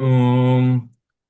ॐ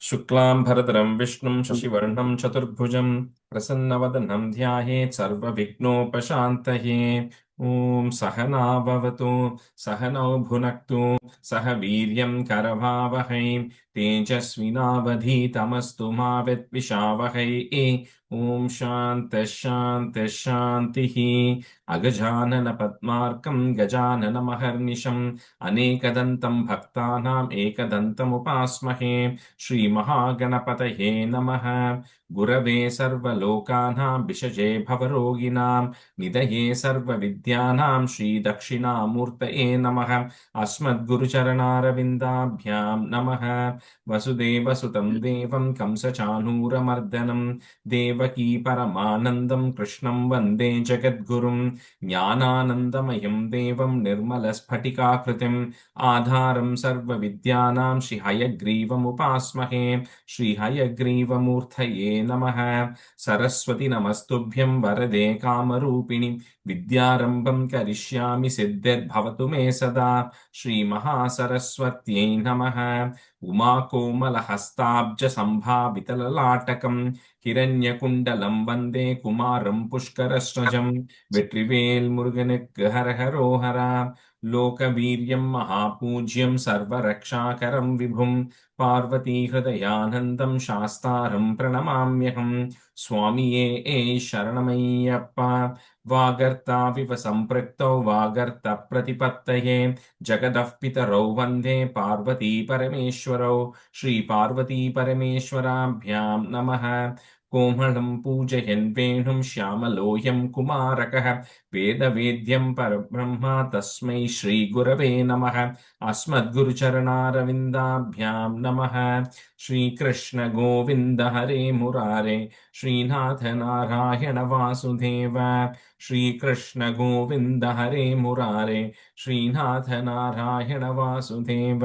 शुक्लां भरतरं विष्णुं शशिवर्णं चतुर्भुजं प्रसन्नवदनं ध्यायेत् सर्वविघ्नोपशान्तये। ॐ सहना भवतु सहनौ भुनक्तु सह वीर्यं करवावहै तेजस्विनावधीतमस्तु मा विद्विषावहै। ॐ शान्तिः शान्तिः शान्तिः। अगजानन पद्मार्कं गजाननमहर्निशम् अनेकदन्तं भक्तानाम् एकदन्तमुपास्महे। श्रीमहागणपतये नमः। गुरवे सर्वलोकानां विषजे भवरोगिणां निधये सर्वविद्यानां श्रीदक्षिणामूर्तये नमः। अस्मद्गुरुचरणारविन्दाभ्यां नमः। वसुदेवसुतं देवं कंसचाणूरमर्दनं देवकी परमानन्दं कृष्णं वन्दे जगद्गुरुं। ज्ञानानन्दमयं देवं निर्मलस्फटिकाकृतिम् आधारं सर्वविद्यानां श्रीहयग्रीवमुपास्महे। श्रीहयग्रीवमूर्तये नमः। सरस्वति नमस्तुभ्यं वरदे कामरूपिणि विद्यारम्भं करिष्यामि सिद्धिर्भवतु मे सदा। श्रीमहासरस्वत्यै नमः। उमाकोमलहस्ताब्जसम्भावितललाटकं हिरण्यकुण्डलं वन्दे कुमारं पुष्करस्रजं। வெற்றிவேல் முருகனுக்கு ஹரஹரோஹரா. लोकवीर्यं महापूज्यं सर्वरक्षाकरं विभुं पार्वतीहृदयानन्दं शास्तारं प्रणमाम्यहं। स्वामिये शरणमय्यप्पा। वागर्ताविव सम्पृक्तौ वागर्तप्रतिपत्तये जगतः पितरौ वन्दे पार्वती परमेश्वरौ। श्रीपार्वतीपरमेश्वराभ्यां नमः। कोमलं पूजयन् वेणुं श्यामलोऽयं कुमारकः वेदवेद्यं परब्रह्म तस्मै श्रीगुरवे नमः। अस्मद्गुरुचरणारविन्दाभ्यां नमः। श्रीकृष्ण गोविन्द हरे मुरारे श्रीनाथ नारायण वासुदेव। श्रीकृष्ण गोविन्द हरे मुरारे श्रीनाथ नारायण वासुदेव।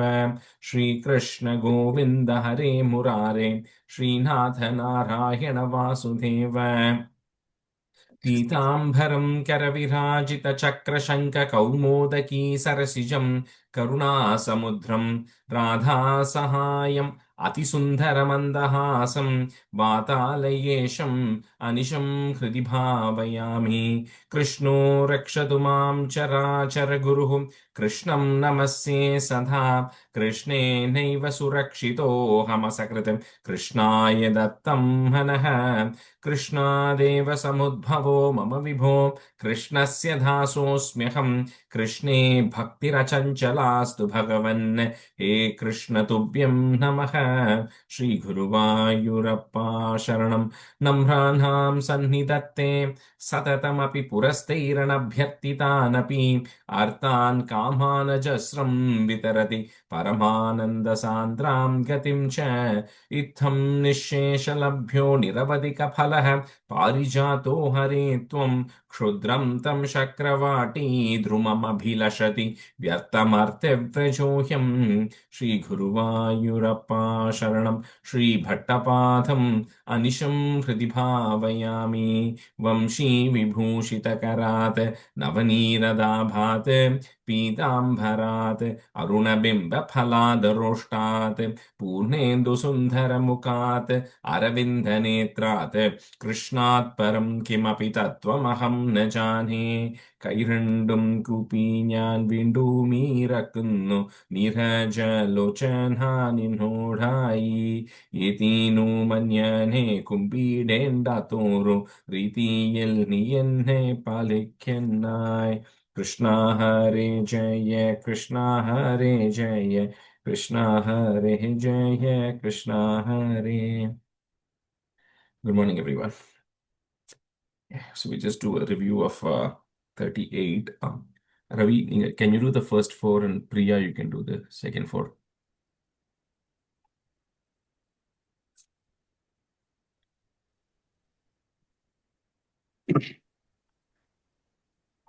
श्रीकृष्ण गोविन्द हरे मुरारे श्रीनाथ नारायण वासुदेव। पीताम्बरं करविराजितचक्रशङ्खकौमोदकी सरसिजं करुणासमुद्रं राधासहायम् अतिसुन्दरमन्दहासं वातालयेशम् अनिशं हृदि भावयामि। कृष्णो रक्षतु मां चराचरगुरुः कृष्णं नमस्ये सदा। कृष्णेनैव सुरक्षितोऽहमसकृतं कृष्णाय दत्तं हनः। कृष्णादेव समुद्भवो मम विभो कृष्णस्य दासोऽस्म्यहम्। कृष्णे भक्तिरचञ्चलास्तु भगवन् हे कृष्ण तुभ्यं नमः। श्रीगुरुवायूरप्पा शरणं नम्राणां सन्निधत्ते सततमपि पुरस्तैरनभ्यर्थितानपि आर्तान् कामानजस्रं वितरति परमानन्दसान्द्रां गतिं च। इत्थं निःशेषलभ्यो निरवधिकफलः पारिजातो हरे त्वं क्षुद्रं तं शक्रवाटी ध्रुममभिलषति व्यर्थमर्त्यव्रजोऽह्यम्। श्रीगुरुवायूरप्पा शरणं श्रीभट्टपादम् अनिशं हृदि भावयामि। वंशी विभूषितकरात् नवनीरदाभात् पीताम्बरात् अरुणबिम्बफलादरोष्टात् पूर्णेन्दुसुन्दरमुखात् अरविन्दनेत्रात् कृष्णात् परं किमपि तत्त्वमहं न जाने। കൈരണ്ടും കൂപ്പി ഞാൻ വീണ്ടും ഇറക്കുന്നു നീരജലോചന നിന്നോടായി. ഏതീനു മഞ്ഞനെ കുമ്പിടേണ്ട തോറും രീതിയിൽ നീ എന്നെ പാലിക്കനായി. കൃഷ്ണ ഹരേ ജയ കൃഷ്ണ ഹരേ ജയ കൃഷ്ണ ഹരേ ജയ കൃഷ്ണ ഹരേ. Good morning, everyone. So we just do a review of 38. Ravi, can you do the first four, and Priya, you can do the second four.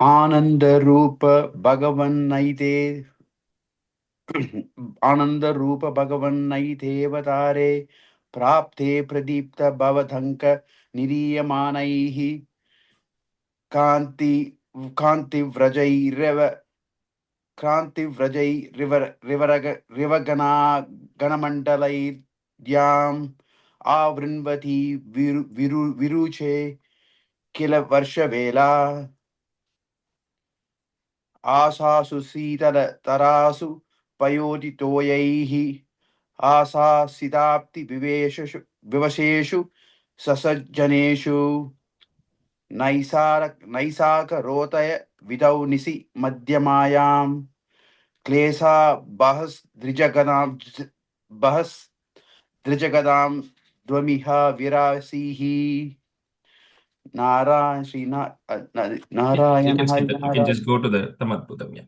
आनंद रूप भगवन नैते आनंद रूप भगवन नैतेवतारे प्राप्ते प्रदीप्त भवधंक निरीयमानैः कांति कांति व्रजैरव क्रान्तिव्रजै रिवगणागणमण्डलैर्याम् आवृण्वती विरुचे किल वर्षवेला आशासु शीतलतरासु पयोदितोयैः आशासिताप्ति विवशेषु ससज्जनेषु नैसाकरोतय विदौ निसि मध्यमायां क्लेशा बहस्त्रिजगदां द्वमिह विरासीः Narayana Shri Yeah, you Narayana can skip Hari that. You can Narayana just go to the Tamadbudam. Yeah.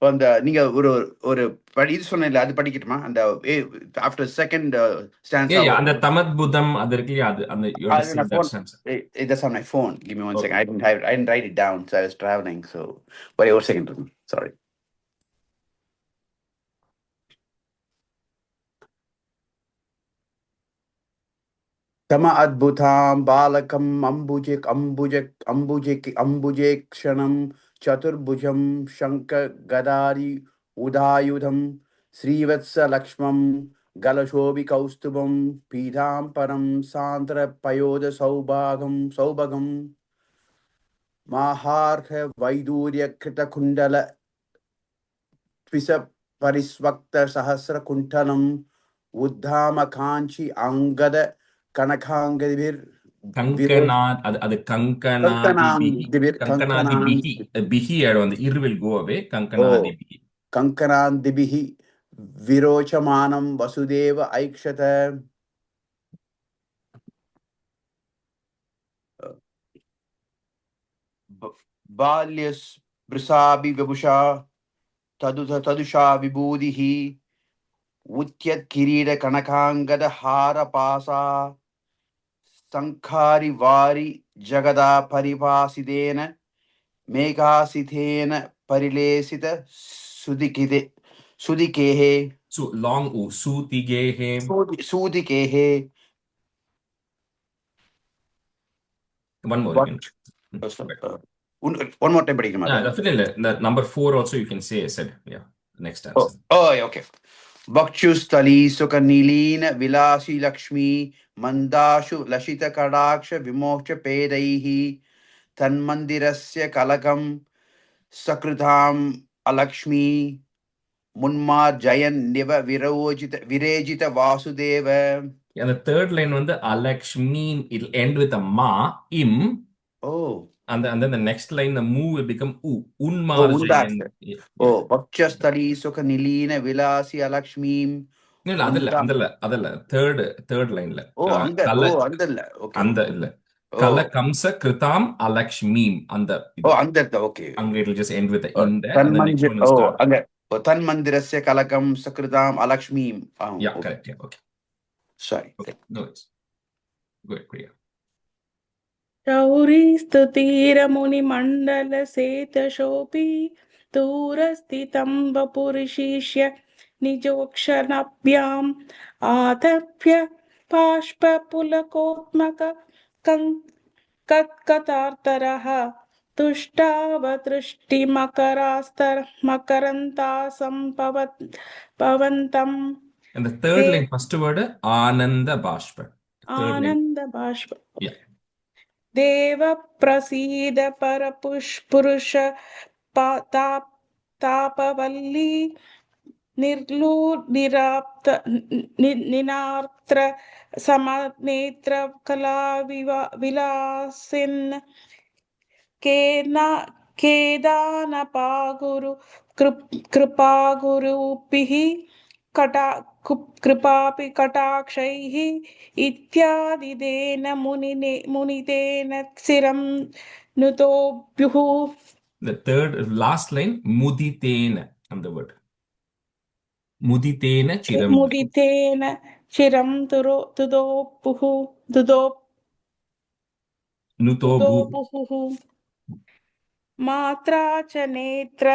அந்த நீங்க ஒரு ஒரு இது சொன்னீங்கல்ல அது படிக்கட்டுமா அந்த after second Yeah, stanza yeah. And the வரும் Tamadbudam, you have to அது sing நான் that phone stanza. that's on my phone. Give me one second. Okay. I didn't write it down, so I was traveling. So wait one second. Sorry. तम अद्भुतां बालकम् अम्बुजे क्षणं चतुर्भुजं शङ्खगदारि उदायुधं श्रीवत्सलक्ष्मं गलशोभिकौस्तुभं पीताम्बरं सौभगं माहार्ह वैदूर्यकृतकुण्डल त्विष परिस्वक्तसहस्रकुण्ठलम् उद्धामकाञ्चि अङ्गद कनकाङ्गदिभिर्विरोच அது கங்கனாதிபிகி कङ्कणान्दिभिर् கங்கனாதிபிகி பிகி ஆயிடும் அந்த இர் will go away ओ கங்கனாதிபிகி कङ्कणान्दिभिः विरोचमानं वसुदेव ऐक्षत बाल्यस्पृशाभिवपुषा तदुषा विभूतिः उद्यत्किरीटकनकाङ्गदहारपासा सङ्खारि वारि जगदा परिभासितेन मेघासितेन परिलेसित सुदिकेः long u sutigehe. सूदिकेः One more you can. one more time படிக்கணுமா Yeah, அதை? definitely. The number 4 also you can say I said. Yeah, next answer. Okay. वक्षुस्थली सुखनीलीन विलासी Lakshmi मन्दाशु Lasith कटाक्ष विमोक्ष पेदैः तन्मन्दिरस्य कलकं सकृताम् अलक्ष्मी मुन्मार्जयन् निव विरेजित Vasudev. Yeah, the third line வந்து Alakshmi, it'll end with a ma, im. Oh. And then the next line, the mu will become u. Undax. Unmarjayan. Oh, Vakshastali Sukha Nilina Vilasi Alakshmim. இல்ல அதல்ல third lineல கல andalla. Okay. அந்த இல்ல கல கம்ச கிருதாம் அலக்ஷ்மீம் அந்த இது andalla. Okay. அங்க it'll just end with the in there and the next one will start. anga Tanmandirasya Kalakam Sakritam Alakshmim. Yeah, correct. Yeah, okay. Sorry. Okay. No, it's good, Priya. शौरीस्तुतीरमुनिमण्डलसेतशोऽपि दूरस्थितं वपुरिशिष्य निजोक्षणाभ्याम् आतप्य बाष्पपुलकोत्मक कत्कतार्तरः तुष्टावतृष्टिमकरास्तमकरन्तासम्पवन्तम्. And the third line, first word, Ananda Bashpa. आनन्द बाष्प. Yeah. देव प्रसीद परपुरुष तापवल्ली निर्लूर्निराप्त निनार्त्र समनेत्र कला विलासिन् केदानपागुरु कृपागुरुभिः कृपापि कटाक्षैः इत्यादिदेन मुनितेन चिरं नुतोभ्युः. The last line, Muditena, on the word. Muditena chiram. मुदितेन चिरं तुदोपुः. मात्रा च नेत्र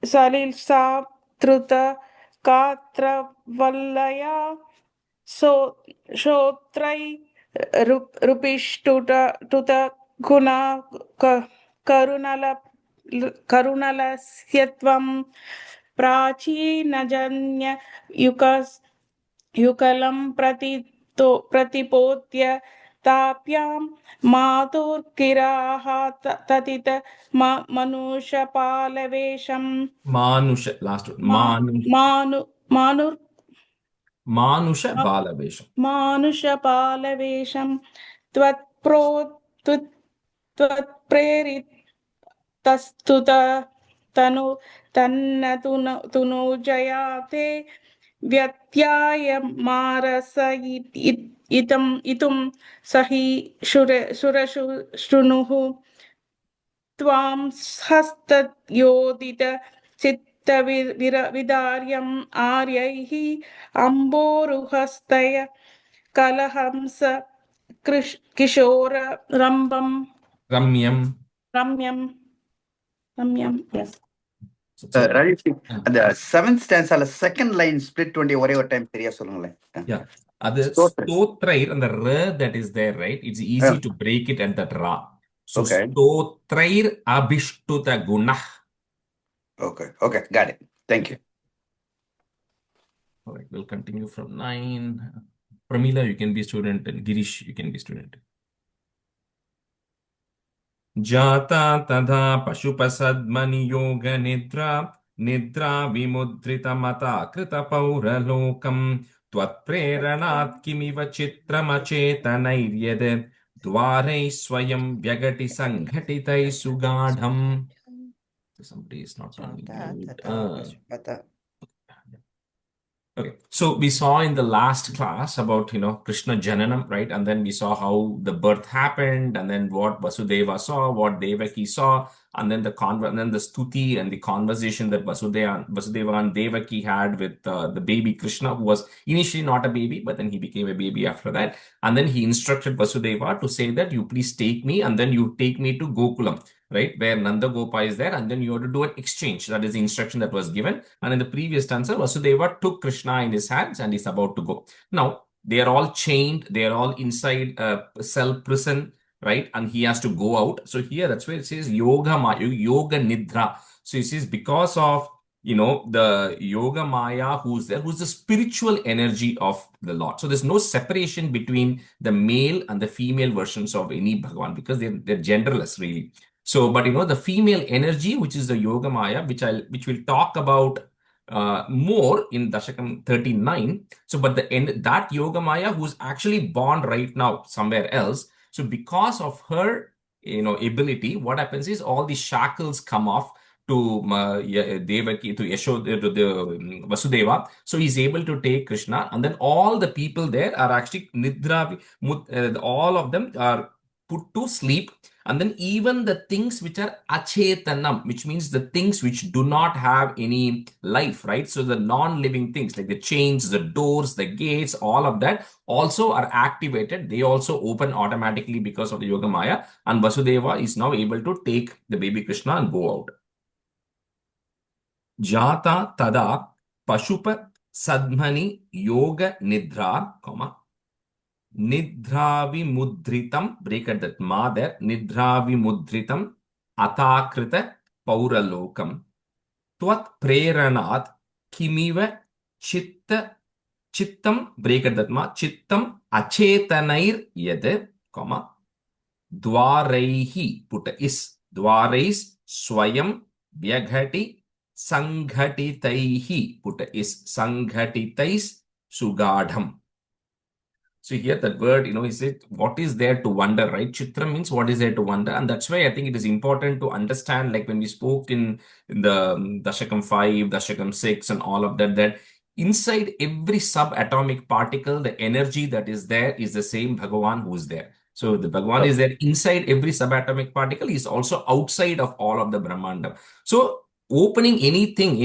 सलिल्सा धृत कात्रवल्लया श्रोत्रै रुपिष्टुत गुणा करुणल करुणलस्यत्वं प्राचीनजन्य युकलं प्रतिपोत्य ताभ्यां मातुर्किराः ततित मनुषपालवेशं Manusha, last one. मानु मानुर् Manusha Balavesham. मानुषपालवेशं त्वत्प्रो त्वत्प्रेरितस्तुत तनु तन्न तुनुजया ते व्यत्यायमारस इतुं सहि शृणुः त्वां हस्तयोदित चित्तविदार्यम् आर्यैः अम्बोरुहस्तय कलहंस किशोररम्भं Ramyam. रम्यं yes. Rajesh, the seventh stanza, the second line split 20 ஒரே ஒரு டைம் சரியா சொல்லுங்களேன். Yeah. The stotrair and the ra that is there, right? It's easy to break it at that ra. So Okay. stotrair abhishtuta gunah. Okay, got it. Thank you. All right, we'll continue from 9. Pramila, you can be student, and Girish, you can be student. Jata tadha pashupasadmani yoga nidra vimudrita mata krita pauralokam tvatpreranat kimiva chitramachetanairiyad dvarai swayam vyagati sanghatitai sugadham. Somebody is not on mute. Okay, so we saw in the last class about, Krishna Jananam, right? And then we saw how the birth happened, and then what Vasudeva saw, what Devaki saw, and then the stuti and the conversation that Vasudeva and Devaki had with the baby Krishna, who was initially not a baby, but then he became a baby after that. And then he instructed Vasudeva to say that you please take me, and then you take me to Gokulam, right? Where Nanda Gopa is there, and then you have to do an exchange. That is the instruction that was given. And in the previous stanza, Vasudeva took Krishna in his hands and is about to go. Now, they are all chained. They are all inside a cell prison, right? And he has to go out. So here, that's where it says Yoga Nidra. So it says because of, the Yoga Maya who's there, who's the spiritual energy of the Lord. So there's no separation between the male and the female versions of any Bhagavan because they're genderless, really. So, but the female energy, which is the Yoga Maya, which we'll talk about more in Dasakam 39. So, but that Yoga Maya who's actually born right now somewhere else. So, because of her, ability, what happens is all the shackles come off to Devaki, to Yashoda, to the Vasudeva. So he's able to take Krishna, and then all the people there are actually Nidra, all of them are put to sleep. And then even the things which are achetanam, which means the things which do not have any life, right? So the non-living things like the chains, the doors, the gates, all of that also are activated. They also open automatically because of the Yoga Maya. And Vasudeva is now able to take the baby Krishna and go out. Jata tada pashupa sadmani yoga nidra, Nidravimudritam, break at that ma there, Nidravimudritam atakrita pauralokam Tvat preranat kimiva chittam, break at that ma, chittam achetanair yad, dvaraihi, put a is, dvarais swayam vyaghati sanghatitaihi, put a is, sanghatitais sugadham. So here that word, is it what is there to wonder, right? Chitra means what is there to wonder. And that's why I think it is important to understand, like when we spoke in the Dasakam 5, Dasakam 6 and all of that, that inside every subatomic particle, the energy that is there is the same Bhagavan who is there. So the Bhagavan is there inside every subatomic particle. He is also outside of all of the Brahmanda. So opening anything,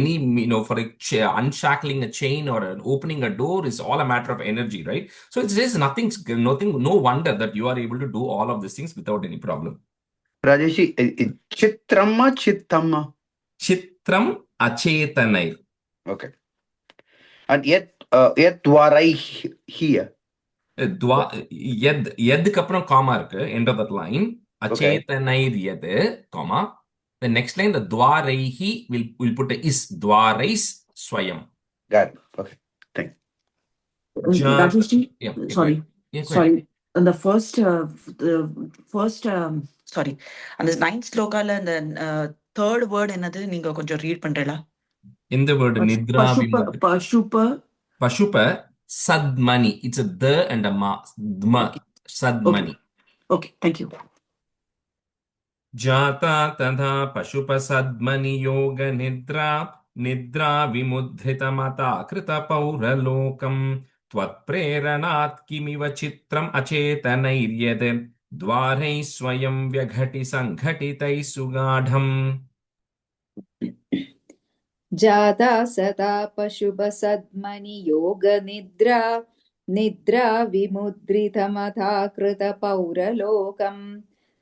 for unshackling a chain or opening a door is all a matter of energy, right? So it's just nothing, no wonder that you are able to do all of these things without any problem. Rajeshi, chitramma chittamma? Chitram achetanair. Okay. And yet dwarai here. Yad kapram comma irukku, end of that line. Achetanair yad, comma. The next line, the dwaraihi, we'll put a is. Dwarais swayam. Got it. Okay. Thank you. Rajesh, Yeah, go sorry. ahead. Yeah, go ahead. Sorry. And the first, sorry. And this ninth slokala and then third word another நீங்க கொஞ்சம் read பண்றீங்களா? In the word nidra vimudri. Pashupa sadmani. It's a the and a ma. Dma. Okay. Sadmani. Okay, thank you. Jata tadha pashupa sadmani yoga nidra. Nidra vimudhrita mata krita pauralokam. Tvat preranat kimiva chitram achetanayiryad. Dvarai swayam vyaghati sanghatitai sugadham. जाता सदा पशुपसद्मनि योगनिद्रा निद्रा विमुद्रितमथा कृतपौरलोकम्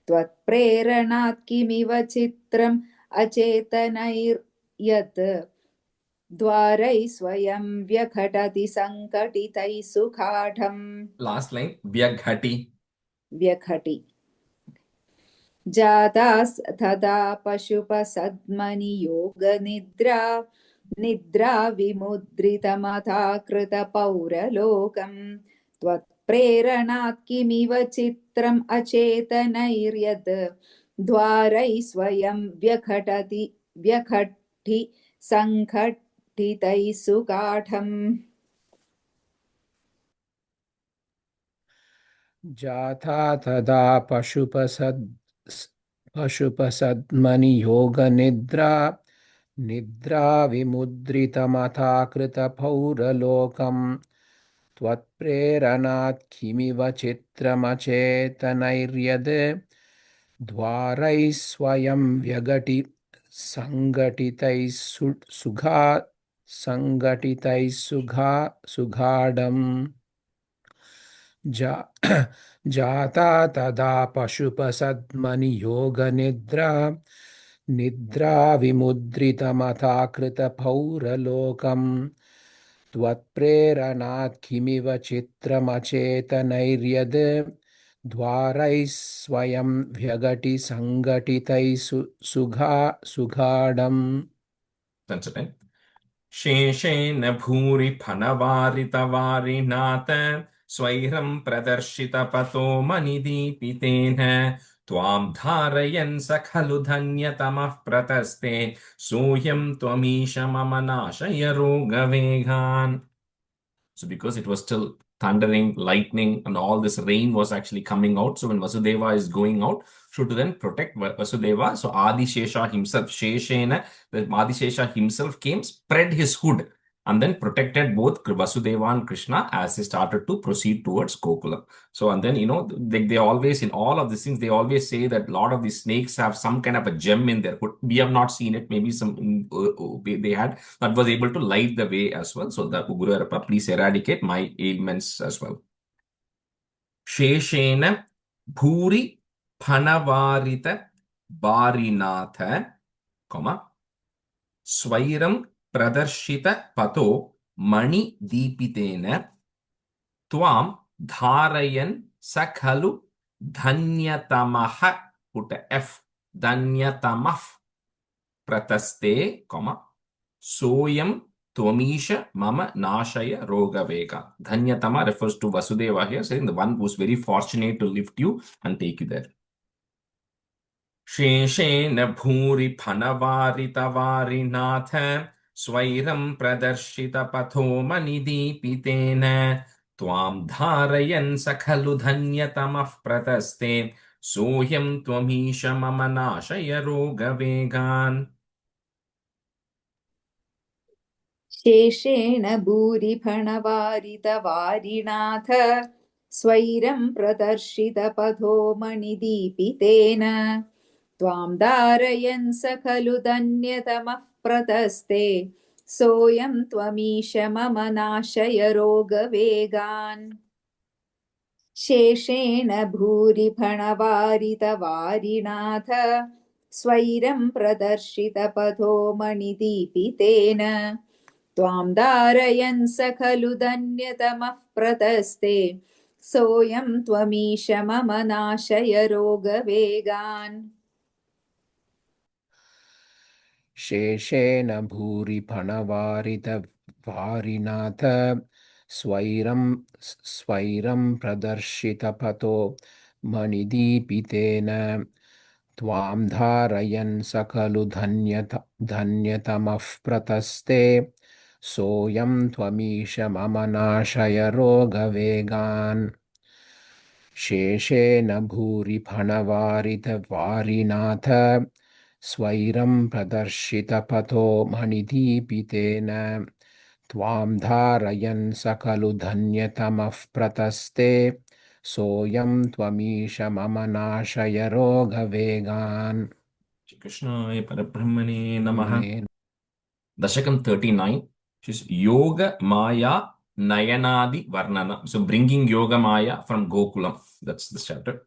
त्वत्प्रेरणात् किमिव चित्रम् अचेतनैर्यत् द्वारैः स्वयं व्यघटति सङ्कटितैः सुखाढम्. Last line, vyaghati. व्यघटि. जाता तदा पशुपसद्मनि योगनिद्रा निद्रा विमुद्रितमथा कृतपौरलोकम् त्वत्प्रेरणात् किमिव चित्रम् अचेतनैर्यत् द्वारैः स्वयं व्यघटि सङ्घटितैः सुकाढम्. जाता तदा पशुपसद्मनि योगनिद्रा निद्रा विमुद्रितमथा कृतपौरलोकम् त्वत्प्रेरणात् किमिव चित्रमचेतनैर्यद् द्वारैः स्वयं व्यघटि सङ्घटितैः सुगाढम्. जाता तदा पशुपसद्मनि योगनिद्रा निद्रा विमुद्रितमथा कृतपौरलोकम् त्वत्प्रेरणात् किमिव चित्रमचेतनैर्यद् द्वारैः स्वयं व्यघटि सङ्घटितैः सुगाढम्. शेषेण भूरि फणवारितवारिनाथ स्वैरं प्रदर्शितपतो मणिदीपितेन त्वां धारयन् स खलु धन्यतमः प्रतस्ते सोऽयं त्वमीश मम नाशय रोगवेगान्. So because it was still thundering, lightning, and all this rain was actually coming out. So when Vasudeva is going out, so to then protect Vasudeva, so Adishesha himself, Sheshena, the Adishesha himself came, spread his hood, and then protected both Vasudeva and Krishna as they started to proceed towards Gokula. So, and then, they always, in all of these things, they always say that a lot of these snakes have some kind of a gem in their hood. We have not seen it. Maybe some they had, that was able to light the way as well. So, the Ugurvarapa, please eradicate my ailments as well. Sheshena Bhuri Phanavarita Barinatha, Swairam Pradarshita Pato Mani Deepitena Twam Dharayan Sakhalu Dhanyatamaha, put a F, Dhanyatamaf Prataste, Soyam Tvamisha Mama Nashaya Rogavega. Dhanyatama refers to Vasudeva here, saying the one who's very fortunate to lift you and take you there. शेषेण भूरि फणवारितवारिनाथ स्वैरं प्रदर्शितपथो मणिदीपितेन त्वां धारयन् स खलु धन्यतमः प्रतस्ते सोऽयं त्वमीश मम नाशय रोगवेगान्. शेषेण भूरिफणवारितवारिणाथ स्वैरं प्रदर्शितपथो मणिदीपितेन त्वां धारयन् स खलु धन्यतमः प्रतस्ते सोऽयं त्वमीश मम नाशय रोगवेगान्. शेषेण भूरिफणवारितवारिणाथ स्वैरं प्रदर्शितपथो मणिदीपितेन त्वां धारयन् स खलु धन्यतमः प्रतस्ते सोऽयं त्वमीश मम नाशय रोगवेगान्. शेषेण भूरि फणवारितवारिनाथ स्वैरं प्रदर्शितपथो मणिदीपितेन त्वां धारयन् सकलु धन्यतमः प्रतस्ते सोऽयं त्वमीश मम नाशय रोगवेगान् शेषेण भूरि फणवारितवारिनाथ स्वैरं प्रदर्शितपथो मणिदीपितेन त्वां धारयन् सकलु धन्यतमः प्रतस्ते सोऽयं त्वमीश मम नाशय रोगवेगान् Krishna Parabrahmane Namaha. Dashakam 39. She's Yoga Maya Nayanadi Varnana. So bringing Yoga Maya from Gokulam. That's this chapter.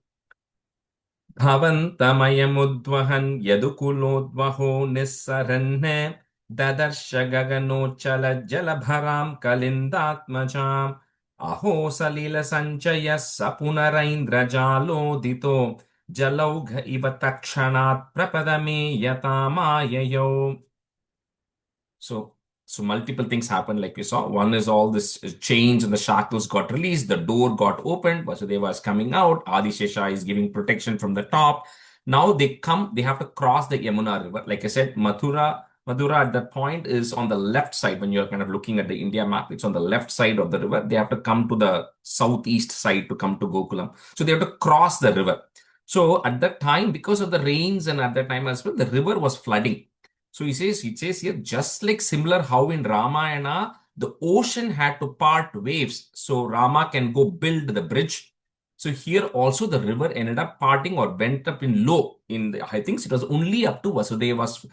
Bhavantamayamudvahan yadukulodvaho nissaranne dadarsha gaganocchala jalabharam kalindatmajam aho salila sanchaya sapunaraindra jalodito jalaugha iva takshanat prapadame yatamayayo. So multiple things happened, like we saw. One is all this chains and the shackles got released. The door got opened. Vasudeva is coming out. Adishesha is giving protection from the top. Now they have to cross the Yamuna River. Like I said, Mathura at that point is on the left side. When you're kind of looking at the India map, it's on the left side of the river. They have to come to the southeast side to come to Gokulam. So they have to cross the river. So at that time, because of the rains and at that time as well, the river was flooding. So it says here, just like similar how in Ramayana, the ocean had to part waves so Rama can go build the bridge. So here also the river ended up parting or went up in low. I think it was only up to Vasudeva's,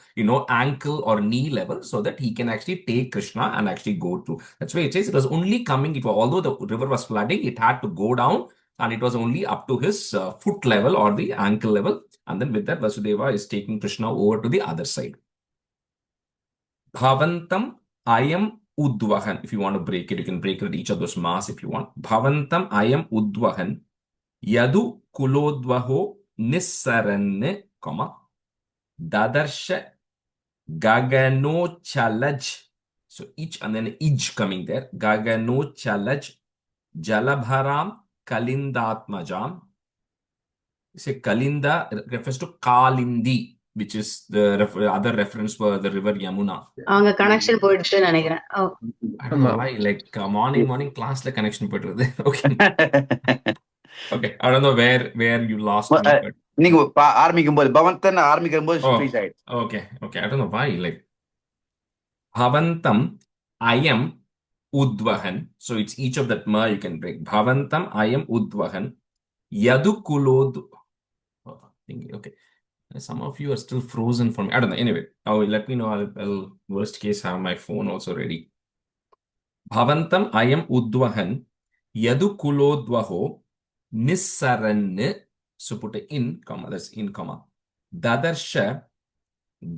ankle or knee level so that he can actually take Krishna and actually go through. That's why it says it was only coming, although the river was flooding, it had to go down and it was only up to his foot level or the ankle level. And then with that, Vasudeva is taking Krishna over to the other side. Bhavantam ayam udvahan. If you want to break it, you can break it at each of those mass if you want. Bhavantam ayam udvahan. Yadu kulodvaho nissaranne, dadarsha gagano chalaj. So each and then ij coming there. Gagano chalaj jalabharam kalindatmajam. Say Kalinda refers to Kalindi, which is the other reference for the river Yamuna. அவங்க connection போயிடுச்சுன்னு நினைக்கிறேன். I don't know why, like morning class la connection போயிடுது. Okay. Okay. I don't know where you lost me. But... நீங்க ஆரம்பிக்கும்போது பவந்தன் ஆரம்பிக்கும்போது freeze ஆயிடுச்சு. Okay. I don't know why, like Bhavantam ayam udvahan. So it's each of that ma you can break. Bhavantam ayam udvahan yadu kulod. Okay. Some of you are still frozen for me. I don't know. Anyway, let me know. I'll worst case have my phone also ready. Bhavantam ayam udvahan yadu kulodvaho nissaranne. So put a in, comma. That's in, comma. Dadarsha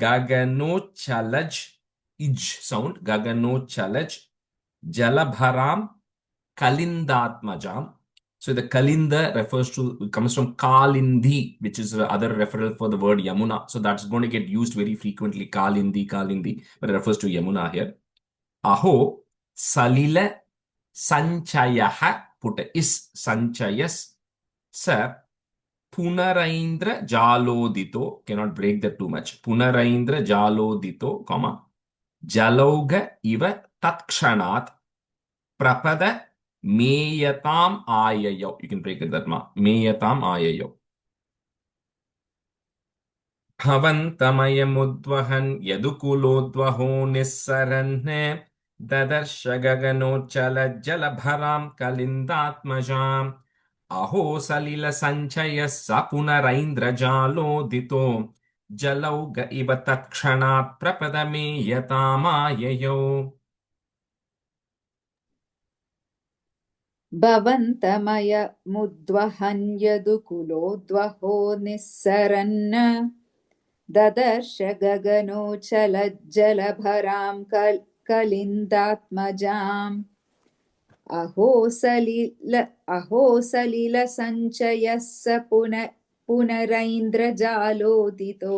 gagano chalaj. Ij sound. Gagano chalaj jalabharam kalindatmajam. So the Kalinda comes from Kalindi, which is other referral for the word Yamuna. So that's going to get used very frequently. Kalindi, but it refers to Yamuna here. Aho salila sanchayaha, put a is sanchayas sa punaraindra jalodito. Cannot break that too much. Punaraindra jalodito, comma jalauga iva tatkshanat prapada Meyatam ayayo. You can break it that ma. Meyatam ayayo. Bhavantamayamudvahan yadukulodvaho nissaranne dadarsha gaganocchala jalabharam kalindatmajam aho salila sanchaya sapunaraindra jalodito jalauga iva tatkshanat prapadame yatamayayo. भवन्तमयमुद्वहन् यदुकुलोद्वहो निस्सरन् ददर्श गगनोचलज्जलभरां कलिन्दात्मजाम् अहो सलिलसञ्चयः स पुनरैन्द्रजालोदितो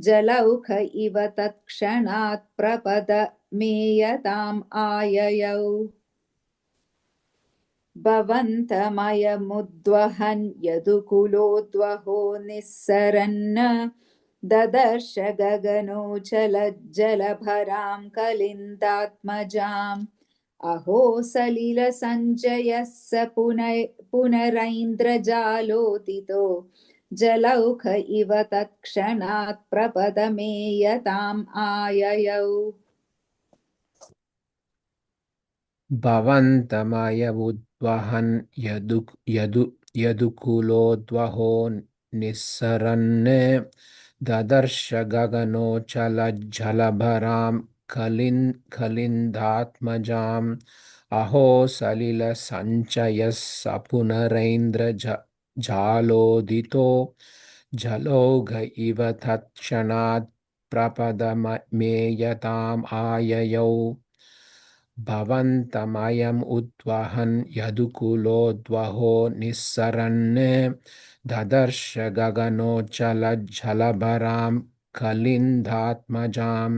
जलौघ इव तत्क्षणात् प्रपदमेयताम् आययौ भवन्तमयमुद्वहन् यदुकुलोद्वहो निःसरन् ददर्श गगनोचलज्जलभरां कलिन्दात्मजाम् अहो सलिलसञ्जयः स पुनरैन्द्रजालोदितो जलौघ इव तत्क्षणात् प्रपदमेयताम् आययौ भवन्तमयमुद्वहन् यदुकुलोद्वहो निःसरन् ददर्श गगनोचलज्जलभरां कलिन्दात्मजाम् अहो सलिलसञ्चयः स पुनरैन्द्रजालोदितो जलौघ इव तत्क्षणात् प्रपदमेयताम् आययौ भवन्तमयम् उद्वहन् यदुकुलोद्वहो निःसरन् ददर्श गगनोचलज्जलभरां कलिन्दात्मजाम्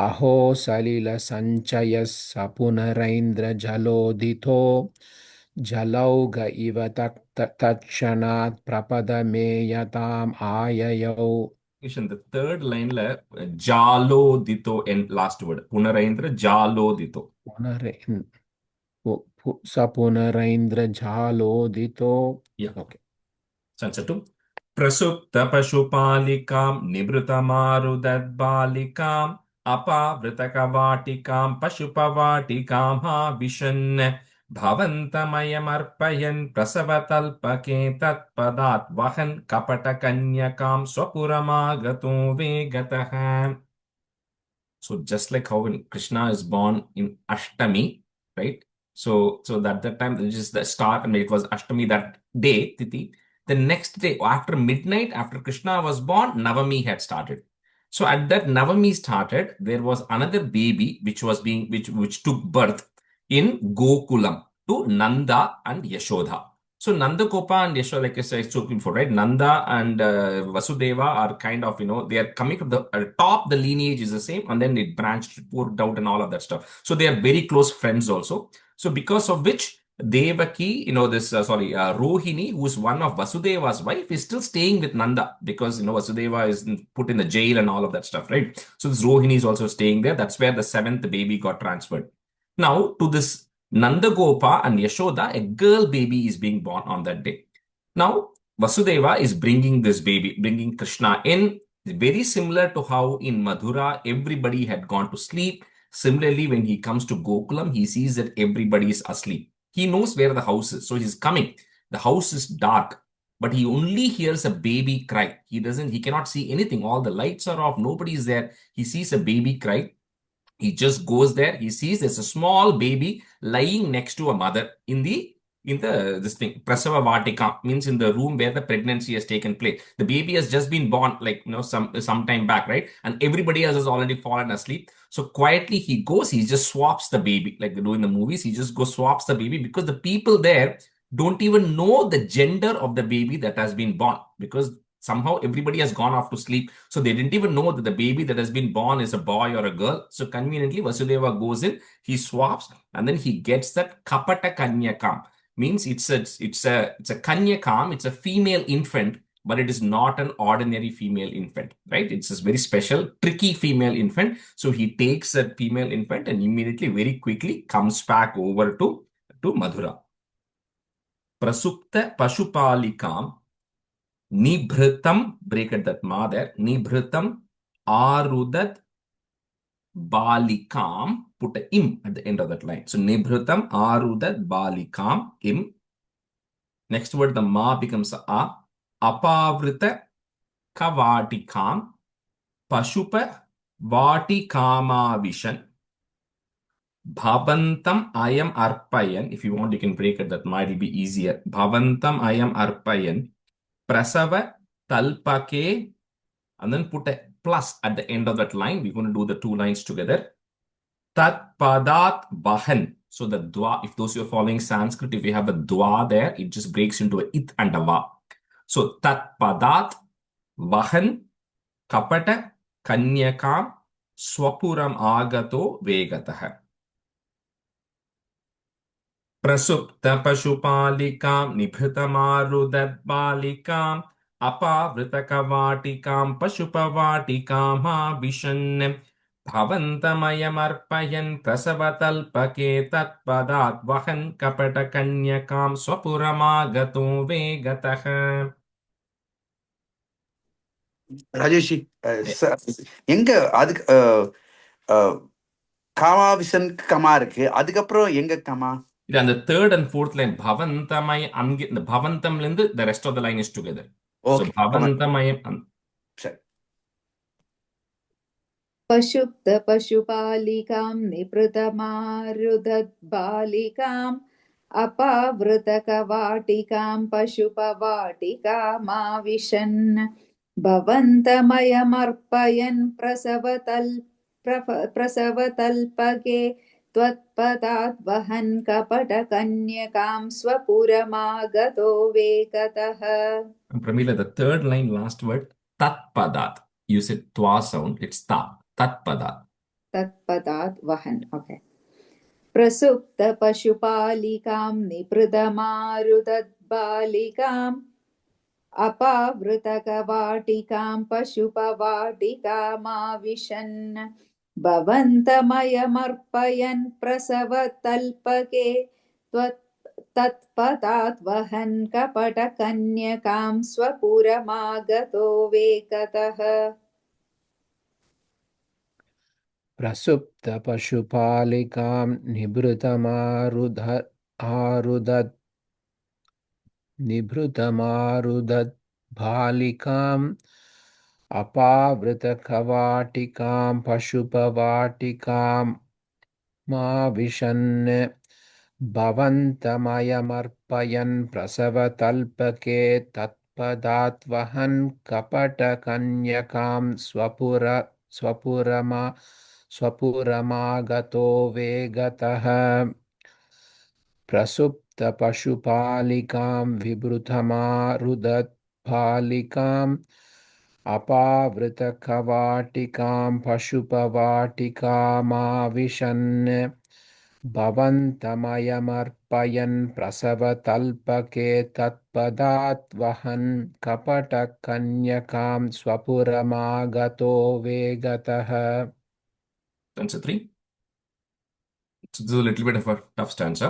अहो सलिलसञ्चयः स पुनरैन्द्रजलोदितो जलौघ इव तत्क्षणात् प्रपदमेयताम् आययौ. The third line la jalodito and last word punaraindra jalodito. Sapunaraindrajalodito. Yeah. Okay. Sansa 2. Prasupta pashupalikam nibrutamarudatbalikam apavritakavatikam pashupavatikam ha vishan bhavantamayam prasavatalpake tatpadat vahan kapatakanyakam swapuramagato vegatah. So just like how when Krishna is born in Ashtami, right? So that time, which is the start, and it was Ashtami that day, Titi. The next day, after midnight, after Krishna was born, Navami had started. So at that Navami started, there was another baby which took birth in Gokulam to Nanda and Yashoda. So Nanda Gopa and Yashoda, like I said, it's looking for, right? Nanda and Vasudeva are kind of, they are coming from the top, the lineage is the same, and then it branched, poured out and all of that stuff. So they are very close friends also. So because of which Devaki, Rohini, who is one of Vasudeva's wife, is still staying with Nanda because, Vasudeva is put in the jail and all of that stuff, right? So this Rohini is also staying there. That's where the 7th baby got transferred. Now, to this Nanda Gopa and Yashoda, a girl baby is being born on that day. Now, Vasudeva is bringing this baby, bringing Krishna in, very similar to how in Madhura, everybody had gone to sleep. Similarly, when he comes to Gokulam, he sees that everybody is asleep. He knows where the house is, so he's coming. The house is dark, but he only hears a baby cry. He cannot see anything. All the lights are off. Nobody is there. He sees a baby cry. He just goes there. He sees there's a small baby lying next to a mother in this thing, Prasava Vatika, means in the room where the pregnancy has taken place. The baby has just been born, some time back, right? And everybody else has already fallen asleep. So quietly he goes, he just swaps the baby, like they do in the movies. He just goes, swaps the baby, because the people there don't even know the gender of the baby that has been born, because somehow everybody has gone off to sleep. So they didn't even know that the baby that has been born is a boy or a girl. So conveniently, Vasudeva goes in, he swaps, and then he gets that Kapata Kanyakam. Means it's a Kanyakam, it's a female infant, but it is not an ordinary female infant, right? It's a very special, tricky female infant. So he takes that female infant and immediately, very quickly, comes back over to Madhura. Prasupta Pashupalikam Nibhritam, break at that ma there, Nibhritam Arudat Balikam, put a im at the end of that line. So Nibhritam Arudat Balikam, im. Next word, the ma becomes a. Apavrita Kavatikam, Pashupa Vatikama Vishan. Bhavantam Ayam Arpayan. If you want, you can break it, that might be easier. Bhavantam Ayam Arpayan. Prasava Talpake, and then put a plus at the end of that line. We're going to do the 2 lines together. Tat Padat Vahan. So the dwa, if those who are following Sanskrit, if you have a dwa there, it just breaks into a it and a va. So Tat Padat Vahan कपट कन्यकां स्वपुरम् आगतो वेगतः प्रसुप्तपशुपालिकां निभृतमारुदद्बालिकाम् अपावृतकवाटिकां पशुपवाटिकामाविशन् भवन्तमयमर्पयन् प्रसवतल्पके तत्पदात् वहन् कपटकन्यकां स्वपुरमागतो वेगतः ராஜேஷி எங்க அதுக்கு காமாவிசன் கமா இருக்கு, அதுக்கப்புறம் எங்க கமா? இது அந்த தேர்ட் அண்ட் ஃபோர்த் லைன் பவந்தமய அங்கே இந்த பவந்தம்ல இருந்து the rest of the line is together. So okay, பவந்தமயம் சரி. पशुप्त पशुपालिकां निपृतमारुदद्बालिकाम् अपावृतकवाटिकां पशुपवाटिकामाविशन् भवन्तमयमर्पयन् प्रसवतल्पके त्वत्पदात् वहन् कपटकन्यकां स्वपुरमागतो वेगतः. Pramila, the third line, last word, tat padat. You said twa sound, it's ta. Tat padat. तत्पदात् वहन्. ओके. प्रसुप्त पशुपालिकां निपृतमारुदद्बालिकाम् अपावृतकवाटिकां पशुपवाटिकामाविशन् भवन्तमयमर्पयन् प्रसवतल्पके तत्पदात् वहन् कपटकन्यकां स्वपुरमागतो वेगतः. प्रसुप्तपशुपालिकां निभृतमारुदद्बालिकाम् अपावृतकवाटिकां पशुपवाटिकामाविशन् भवन्तमयमर्पयन् प्रसवतल्पके तत्पदात् वहन् कपटकन्यकां स्वपुरमागतो वेगतः प्रसुप्तपशुपालिकां विभृतमारुदद्बालिकाम् अपावृतकवाटिकां पशुपवाटिकामाविशन् भवन्तमयमर्पयन् प्रसवतल्पके तत्पदात् वहन् कपटकन्यकां स्वपुरमागतो वेगतः. Stanza 3. So this is a little bit of a tough stanza.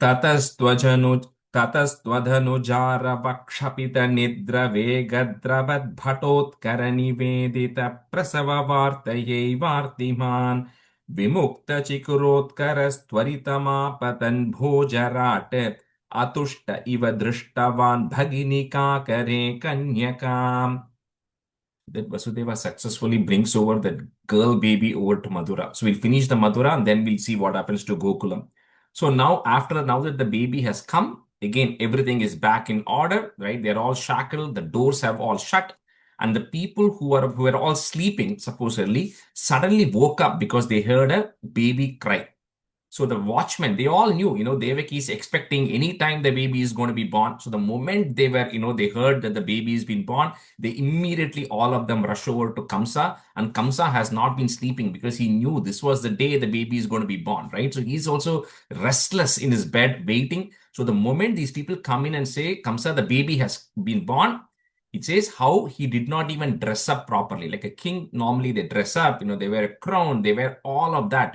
ततस्त्वधनुजारवक्षपितनिद्रवेगद्रवद्भटोत्करनिवेदितप्रसववार्तयैवार्तिमान् विमुक्तचिकुरोत्करस्त्वरितमापतन् भोजराट् अतुष्ट इव दृष्टवान् भगिनिकाकरे कन्यकाम्. That Vasudeva successfully brings over that girl baby over to Madura. So we'll finish the Madura and then we'll see what happens to Gokulam. So now that the baby has come, again, everything is back in order, right? They're all shackled, the doors have all shut, and the people who were all sleeping, supposedly, suddenly woke up because they heard a baby cry. So the watchmen, they all knew, Devaki is expecting any time the baby is going to be born. So the moment they were, they heard that the baby has been born, they immediately, all of them rush over to Kamsa. And Kamsa has not been sleeping because he knew this was the day the baby is going to be born, right? So he's also restless in his bed, waiting. So the moment these people come in and say, Kamsa, the baby has been born, it says how he did not even dress up properly. Like a king, normally they dress up, they wear a crown, they wear all of that,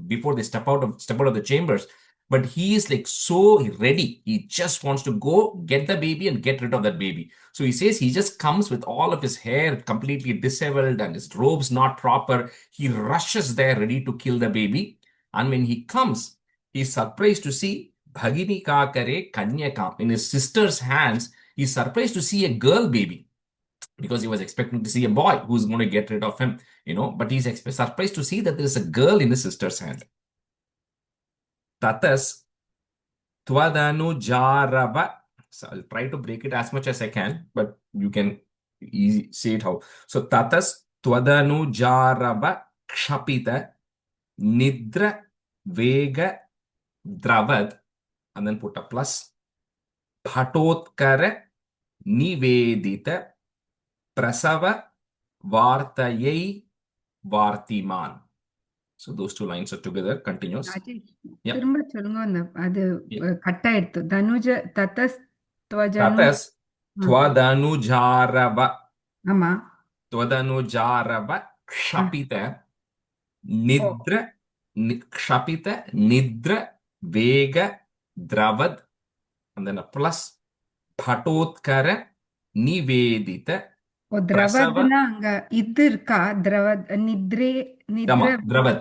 before they step out of the chambers. But he is like so ready. He just wants to go get the baby and get rid of that baby. So he says he just comes with all of his hair completely disheveled and his robes not proper. He rushes there ready to kill the baby. And when he comes, he's surprised to see Bhagini Kakare Kanyakam in his sister's hands. He's surprised to see a girl baby because he was expecting to see a boy who's going to get rid of him, but he's surprised to see that there is a girl in his sister's hand. Tatas Tvadanujārava. So I'll try to break it as much as I can, but you can say it how. So Tatas Tvadanujārava Kshapita Nidra Vega Dravad, and then put a plus, Bhatotkara Nivedita Prasava Vartayai Vartiman. So those two lines are together, continuous. Rajesh Yeah. திரும்ப சொல்லுங்க அந்த அது Yeah. Cut ஆயிடுத்து தனுஜ ததஸ்த்வஜனு Tatas Tvadanujharava. ஆமா Tvadanujharava Kshapita O Nidra Kshapita Nidra Vega Dravad, and then a plus Phatotkara Nivedita O Prasava. திரவத்னா அங்க இது இருக்கா திரவத் நித்ரே நித்ர Dravad.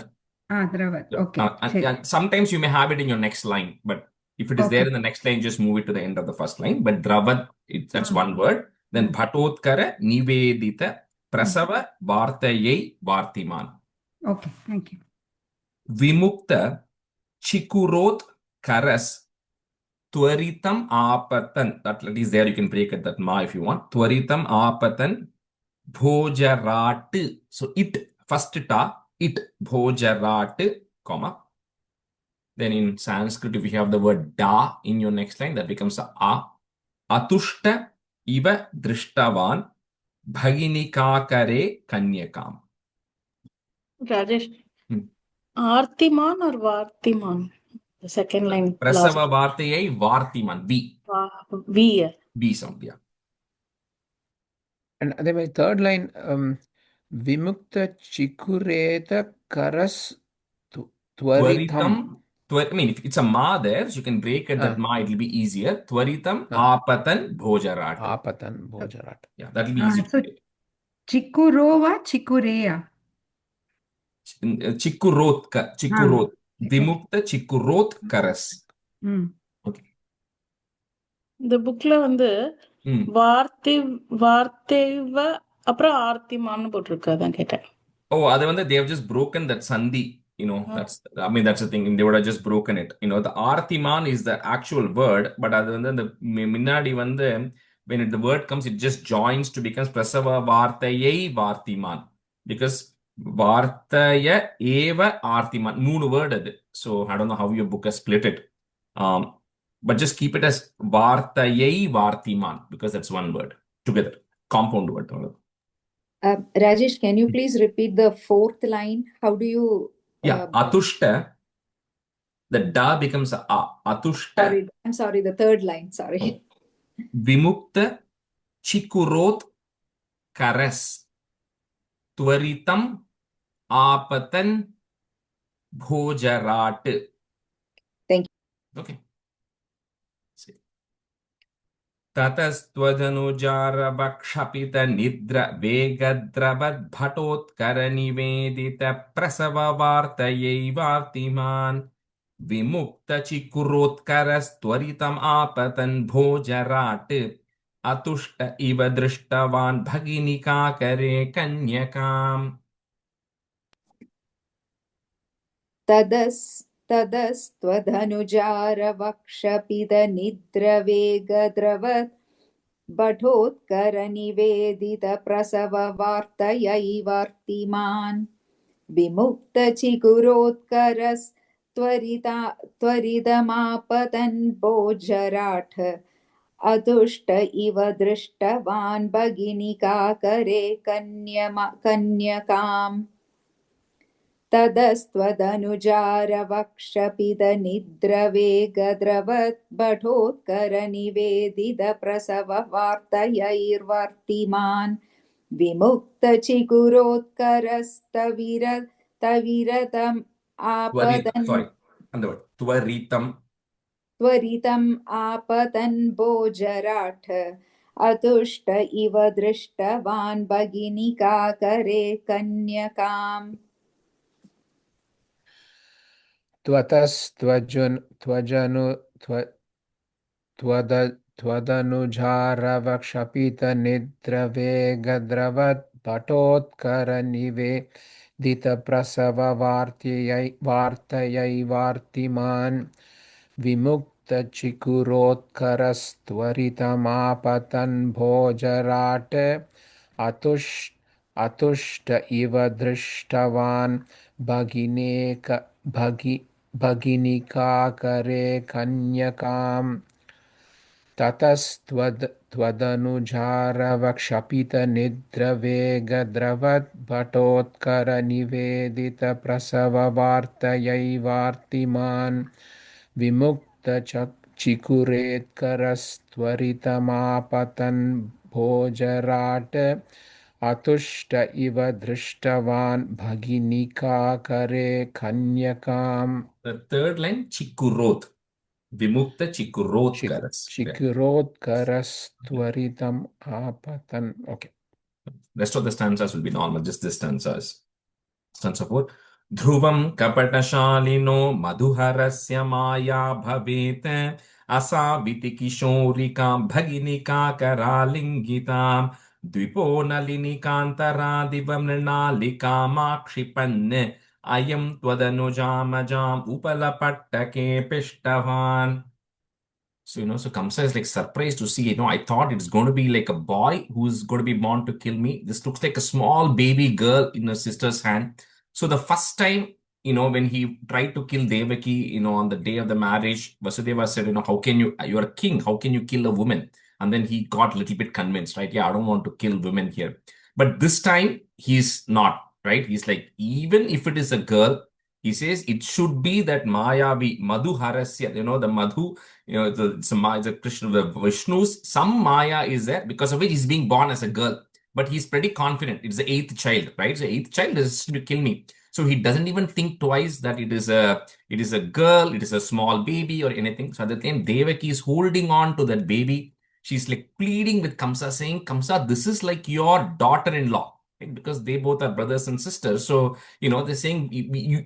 திரவத் Yeah. ஓகே சரி And sometimes you may have it in your next line, but if it is okay there in the next line, just move it to the end of the first line. But Dravad, that's one word. Then Bhatotkara Nivedita Prasava Vartayai Vartiman. Okay thank you Vimukta Chikurot Karas Twaritam Apatan. That is there, you can break it that ma if you want. Twaritam Apatan Bhojarat. So it, first ta, it, Bhojarat, comma. Then in Sanskrit, if you have the word da in your next line, that becomes a. Atushta iva drishtavan bhaginikakare kanyakam. Rajesh, Hmm. Artiman or Vartiman? The second line, last. Prasava vartayai vartiman. V. V. V sound, yeah. And அதே மாதிரி third line விமுக்த சிக்குரேத கரஸ் துவரிதம். I mean, if it's a ma there, so you can break it that ma, it will be easier. Twaritam apatan bhojarat. ஆபத்தன் போஜராட். Yeah, that will be easy to so get. சிக்குரோவா சிக்குரேயா Chikurotka, chikurot. Vimukta chikurot karas. ம் Okay. இந்த புக்ல வந்து வார்த்தைவ அப்புறம் ஆர்த்திமான்னு போட்டிருக்கு, அதான் கேட்டேன். Oh, they have just broken that sandhi. That's the thing. They would have just broken it. The artiman is the actual word, but the minnadi when the word comes, it just joins to becomes prasava vartayai vartiman. Because vartaya eva artiman. Moonu word adu. So I don't know how your book has split it. But just keep it as vartayai vartiman, because that's one word together. Compound word. Rajesh, can you please repeat the fourth line? How do you... Yeah, atushta, the da becomes a. Atushta. I'm sorry, the third line, sorry. Vimukta chikurot karas twaritam apatan bhojarat. Thank you. Okay. Tatastvadanujaravakshapita nidra vegadravad bhatotkara nivedita prasava vartayai vartiman. Vimukta chikurotkarastvaritam apatan bhojarat. Atushta iva drishtavan bhaginikakare kanyakam. तदस्त्वधनुजारवक्षपितनिद्रवेगद्रवत् बठोत्करनिवेदितप्रसववार्तयैवर्तिमान् विमुक्तचिकुरोत्करस्त्वरितमापतन् भोजराठ अतुष्ट इव दृष्टवान् भगिनिकाकरे कन्यकाम् तदस्त्वदनुजारवक्षपितनिद्रवेगद्रवत् बठोत्करनिवेदितप्रसववार्तयैर्वर्तिमान् विमुक्तचिकुरोत्करस्तविरतम् आपतन् त्वरितम् आपतन् भोजराठ अतुष्ट इव दृष्टवान् भगिनिकाकरे कन्यकाम् त्वदनुजारवक्षपितनिद्रवेगद्रवत् पटोत्करनिवेदितप्रसववार्तयैवार्तिमान् विमुक्तचिकुरोत्करस्त्वरितमापतन् भोजराट अतुष्ट इव दृष्टवान् भगिनिकाकरे कन्यकाम्. ततस्त्वदनुजारवक्षपितनिद्रवेगद्रवद्भटोत्करनिवेदितप्रसववार्तयैवार्तिमान् विमुक्तचिकुरेत्करस्त्वरितमापतन् भोजराट अतुष्ट इव दृष्टवान् भगिनिकाकरे कन्यकाम् The third line, Chikuroth. Vimukta Chikuroth Karas. चिकिरोत्करस्त्वरितम् आपतन्. Okay. Rest of the stanzas will be normal, just the stanzas. Stanza 4. Dhruvam kapatashalino madhuharasya maya bhavet asaviti kishorikam bhaginika karalingitam dvipo nalinikantara divam nrinalikamakšipanne ayam tvadanujamajam upalapattake pishtavan. So, so Kamsa is like surprised to see, I thought it's going to be like a boy who's going to be born to kill me. This looks like a small baby girl in her sister's hand. So the first time, when he tried to kill Devaki, on the day of the marriage, Vasudeva said, how can you're a king, how can you kill a woman? And then he got a little bit convinced, right? Yeah, I don't want to kill women here. But this time, he's not, right? He's like, even if it is a girl, he says it should be that Mayavi, Madhu Harasya, the Madhu, the Krishna, the Vishnu's, some Maya is there because of which he's being born as a girl. But he's pretty confident. It's the eighth child, right? The eighth child is to kill me. So he doesn't even think twice that it is a girl, it is a small baby or anything. So at the time, Devaki is holding on to that baby. She's like pleading with Kamsa, saying, Kamsa, this is like your daughter-in-law. Right? Because they both are brothers and sisters. So, they're saying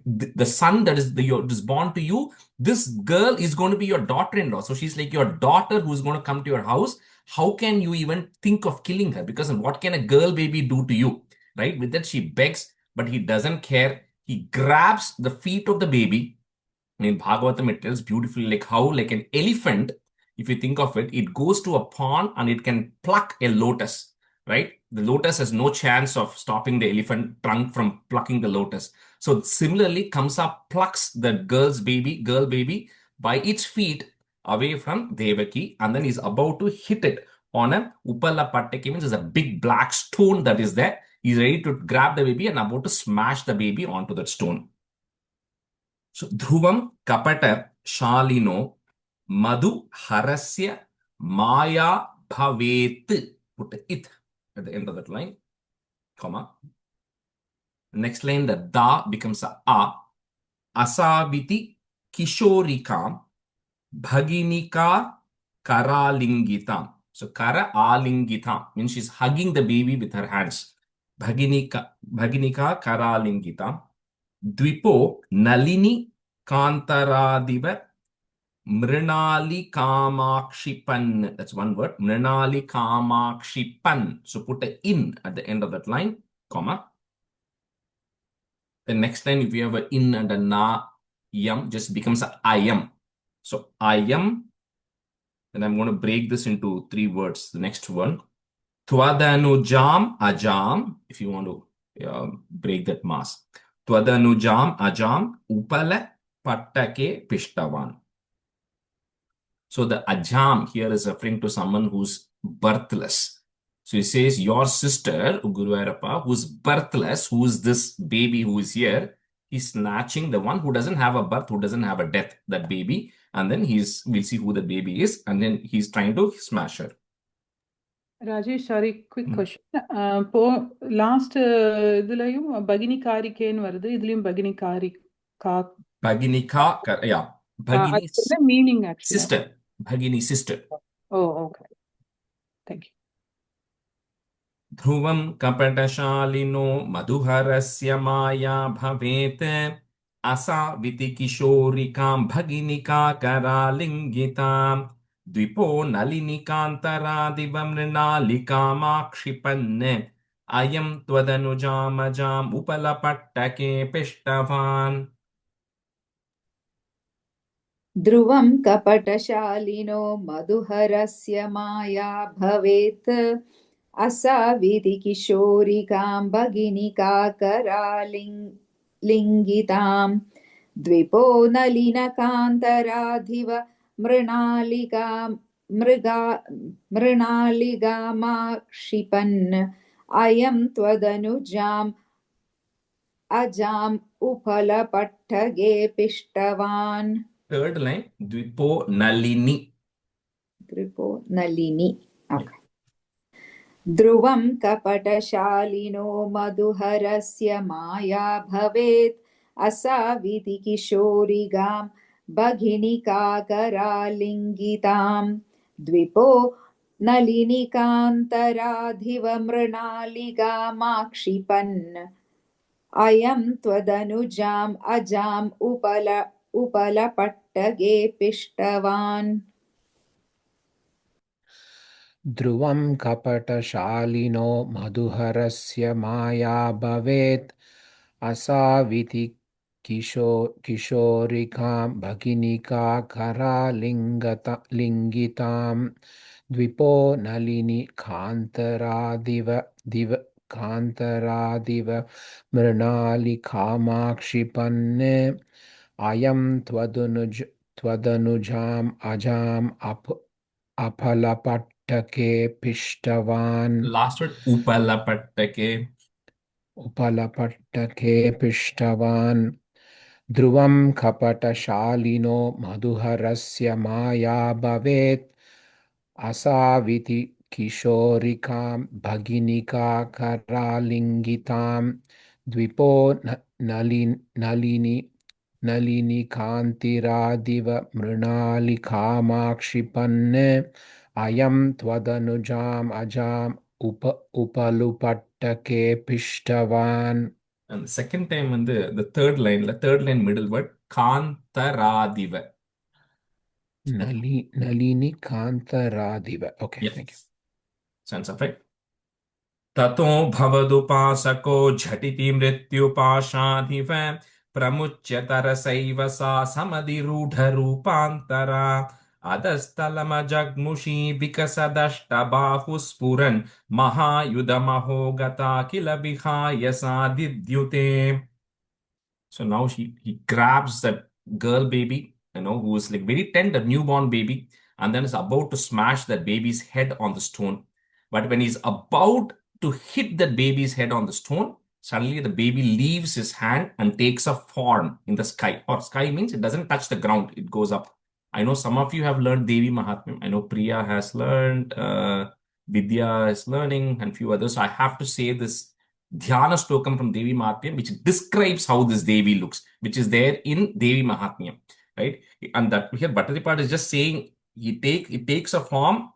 the son that is born to you, this girl is going to be your daughter-in-law. So she's like your daughter who's going to come to your house. How can you even think of killing her? Because what can a girl baby do to you? Right? With that, she begs, but he doesn't care. He grabs the feet of the baby. In Bhagavatam, it tells beautifully like how, like an elephant, if you think of it, it goes to a pond and it can pluck a lotus, right? The lotus has no chance of stopping the elephant trunk from plucking the lotus. So similarly, Kamsa plucks the girl baby by its feet away from Devaki, and then he's about to hit it on a Upala Pattaki, means there's a big black stone that is there. He's ready to grab the baby and about to smash the baby onto that stone. So Dhruvam Kapata Shalino Madhu Harasya Maya Bhavet. Put it at the end of that line, comma. Next line, the da becomes a. Asaviti Kishorikam Bhaginika Karalingitam. So Kara Alingitam means she's hugging the baby with her hands. Bhaginika Karalingitam. Dvipo Nalini Kantaradiva Mrinali Kamakshipan. That's one word. Mrinali Kamakshipan. So put a in at the end of that line, comma. The next line, if you have an in and a na yam, just becomes a I am. So I am, and I'm going to break this into 3 words. The next one, Twadanujam ajam, if you want to break that mass. Twadanujam ajam upala pattake pishtavan. So the ajam here is referring to someone who's birthless. So he says, your sister, Guruvayurappa, who's birthless, who is this baby who is here, he's snatching the one who doesn't have a birth, who doesn't have a death, that baby. And then we'll see who the baby is. And then he's trying to smash her. Rajesh, sorry, quick question. Last இதுலயும் பகினி காரிக்கேன்னு வருது, இதுலயும் பகினி காரி கா Bhaginika, yeah. Bhagini meaning actually. sister. Bhagini sister. Oh, okay. Thank you. Dhruvam kapatashalino madhuharasya maya bhavet asa viti kishorikam bhaginika karalingitam dvipo nalinikantara divam nrinalikamakšipanne ayam tvadanujamajam upalapattake pishtavan. ध्रुवं कपटशालिनो मधुहरस्य माया भवेत् असाविति किशोरिकां भगिनिकाकरालिङ्गितां द्विपो नलिनकान्तराधिव मृणालिगामा क्षिपन् अयं त्वदनुजाम् अजाम् उपलपट्टगे पिष्टवान्. Third line, Dvipo Nalini. Dripo Nalini. Okay. ध्रुवं कपटशालिनो मधुहरस्य माया भवेत् असाविति किशोरिगां भगिनिकाकरालिङ्गितां द्विपो नलिनिकान्तराधिव मृणालिगामाक्षिपन् अयं त्वदनुजाम् अजाम् उपलपट्टगे पिष्टवान्. ध्रुवं कपटशालिनो मधुहरस्य माया भवेत् असाविति किशोरिकां भगिनिका करालिङ्गितां द्विपो नलिनि कान्तरादिव मृणालिकामाक्षिपन् अयं त्वदनुजाम् अजाम् अपलपट्टके पिष्टवान्. Last word, Upalapattake. उपलपट्टके पिष्टवान्. ध्रुवं कपटशालिनो मधुहरस्य माया भवेत् असाविति किशोरिकां भगिनिका करालिङ्गितां द्विपो नलिनिकान्तिरादिव मृणालिकामाक्षिपन् अयं त्वदनुजाम् अजाम् उपलुपट्टके पिष्टवान्. And the second time, the third line middle word, Kantaradiva. नलिनिकान्तरादिव. Okay, Yeah. thank you. Sense of it. ततो भवदुपासको झटिति मृत्युपाशाधिव प्रमुच्य तरसैव सा समधिरूढरूपान्तरा अधस्तलमजग्मुषी विकसदष्टबाहुस्फुरन् महायुधमहो गता किल विहाय सा दिद्युते. So now he grabs that girl baby, who is like very tender, newborn baby, and then is about to smash that baby's head on the stone. But when he's about to hit that baby's head on the stone, suddenly the baby leaves his hand and takes a form in the sky. Or sky means it doesn't touch the ground, it goes up. I know some of you have learned Devi Mahatmyam. I know Priya has learned, Vidya is learning, and few others. So I have to say this Dhyana Stokam from Devi Mahatmyam, which describes how this Devi looks, which is there in Devi Mahatmyam, right? And that here Bhattacharya is just saying it takes a form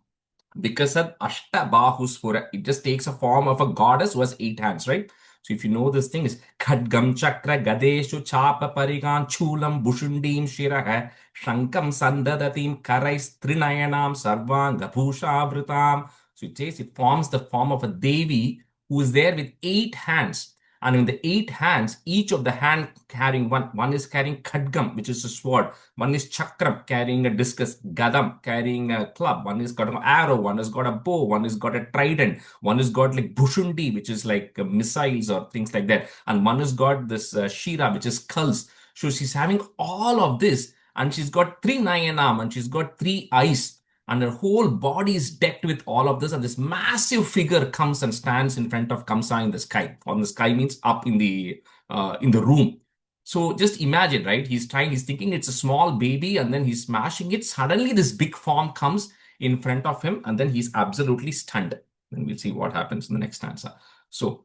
because of Ashtabahuspura. It just takes a form of a goddess who has 8 hands, right? So if you know this thing is Khadgam Chakra Gadeshu Chapa Parigan Chulam Bushundim Shiraha Shankam Sandadatim Karais Trinayanam Sarvanga Bhusha Vritam. So it says it forms the form of a Devi who is there with 8 hands. And in the 8 hands, each of the hand carrying one is carrying Khadgam, which is a sword. One is Chakram, carrying a discus. Gadam, carrying a club. One has got an arrow. One has got a bow. One has got a trident. One has got like Bhushundi, which is like missiles or things like that. And one has got this Shira, which is skulls. So she's having all of this. And she's got 3 Nayanam and she's got 3 eyes. And her whole body is decked with all of this, and this massive figure comes and stands in front of Kamsa in the sky. On the sky means up in the room. So just imagine, right? He's thinking it's a small baby, and then he's smashing it. Suddenly, this big form comes in front of him, and then he's absolutely stunned. And we'll see what happens in the next stanza. So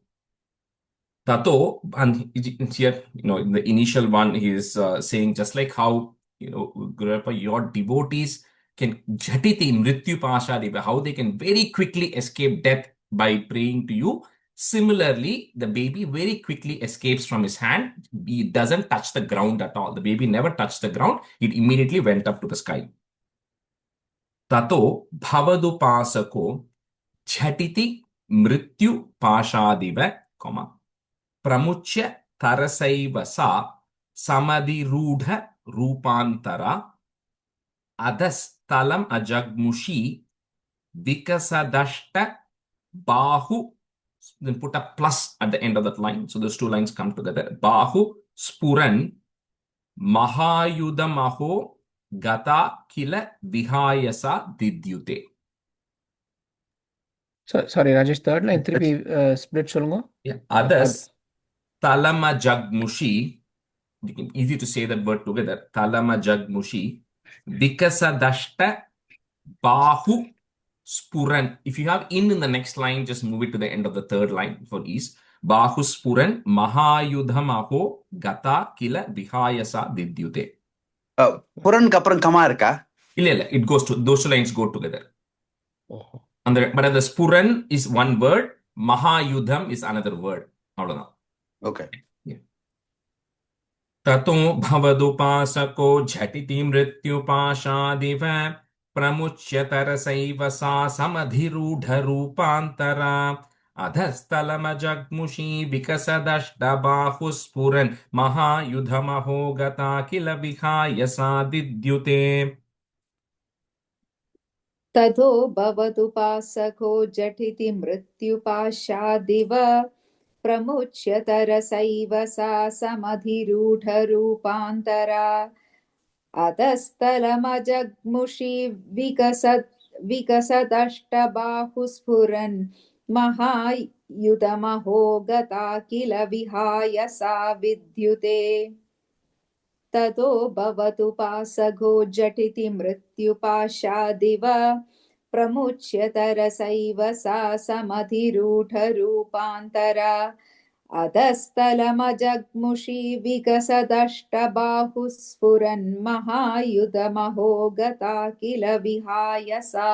Tato, and here, in the initial one, he is saying just like how, Gurapa, your devotees can jhatiti mrityu pashadiva, how they can very quickly escape death by praying to you. Similarly, the baby very quickly escapes from his hand. He doesn't touch the ground at all. The baby never touched the ground. It immediately went up to the sky. Tato bhavadupasako jhatiti mrityu pashadiva, pramuchya tarasaiva sa samadhiroodha rupantara adhastalam ajagmushi vikasadashta bahu. Then put a plus at the end of that line. So those 2 lines come together. Bahu spuran mahayudamaho gata kila vihayasa didyute. Sorry, Rajesh, third line, split solunga. Yeah. Others, talama jagmushi, easy to say that word together, talama jagmushi, vikasadashta bahu spuran. If you have in the next line, just move it to the end of the third line for ease. Bahu spuran mahayudhamaho gata kila vihayasa didyute. புறனுக்கு அப்புறம் comma இருக்கா? Illa, it goes to, those two lines go together. Oh. But the spuran is one word, mahayudham is another word. Avladhan. Okay. ततो भवदुपासको झटिति मृत्युपाशादिव प्रमुच्यतरसैव सा समधिरूढरूपान्तरा अधस्तलमजग्मुषी विकसदष्टबाहुस्फुरन् महायुधमहो गता किल विहाय सा दिद्युते. ततो भवदुपासको झटिति मृत्युपाशादिव प्रमुच्यतरसैव सा समधिरूढरूपान्तरा अधस्तलमजग्मुषी विकसदष्टबाहुस्फुरन् महायुधमहो गता किल विहाय सा विद्युते. ततो भवदुपासको झटिति मृत्युपाशादिव प्रमुच्यतरसैव सा समधिरूढरूपान्तरा अधस्तलमजग्मुषी विकसदष्टबाहुस्फुरन् महायुधमहो गता किल विहाय सा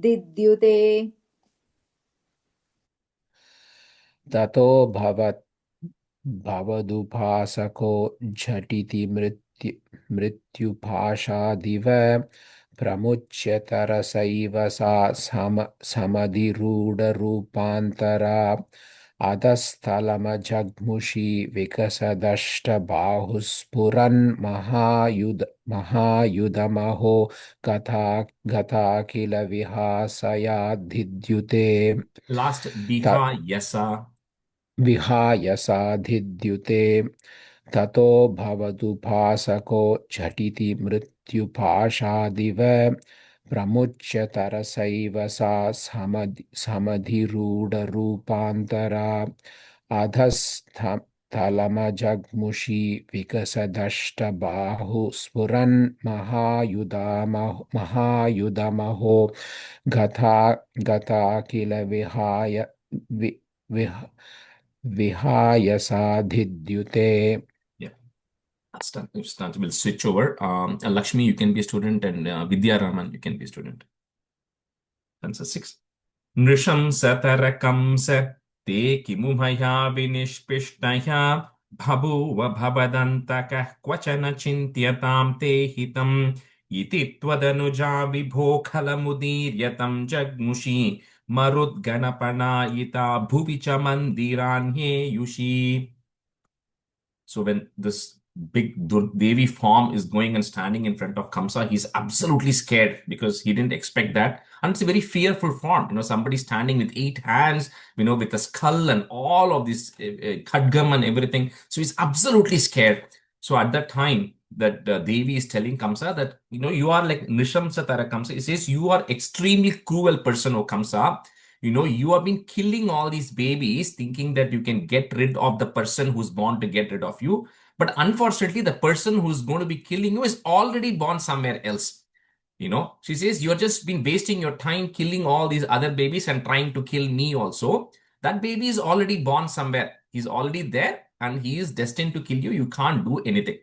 दिद्युते. ततो भवदुपासको झटिति मृत्युपाशादिव प्रमुच्यतरसैव सा समधिरूढरूपान्तरा अधस्थलमजग्मुषी विकसदष्टबाहुस्फुरन् महायुधमहो गता किल विहासयाधिद्युते. Last vihayasa. विहायसाधिद्युते. ततो भवदुपासको झटिति मृत्युपाशादिव प्रमुच्यतरसैव सा समधिरूढरूपान्तरा अधस्थलमजग्मुषी विकसदष्टबाहुस्फुरन् महायुधमहो गता किल विहायसाधिद्युते. We'll switch over. Lakshmi, you can be a student, and Vidya Raman, you can be a student. Answer 6. Nrisham satarakam sa te kimumaya vinishpishtaya bhabuva bhavadantaka kvachana chintyatam te hitam iti tvadanuja vibho khalamudiryatam jagmushi marudganapanayita bhuvicha mandiranye yushi. So when this big Devi form is going and standing in front of Kamsa, he's absolutely scared because he didn't expect that. And it's a very fearful form. Somebody standing with 8 hands, with a skull and all of this khadgam and everything. So he's absolutely scared. So at that time, that Devi is telling Kamsa that, you are like Nishamsatara Kamsa. He says, you are extremely cruel person, O Kamsa. You have been killing all these babies thinking that you can get rid of the person who's born to get rid of you. But unfortunately, the person who's going to be killing you is already born somewhere else. She says, you're just been wasting your time killing all these other babies and trying to kill me also. That baby is already born somewhere. He's already there and he is destined to kill you. You can't do anything.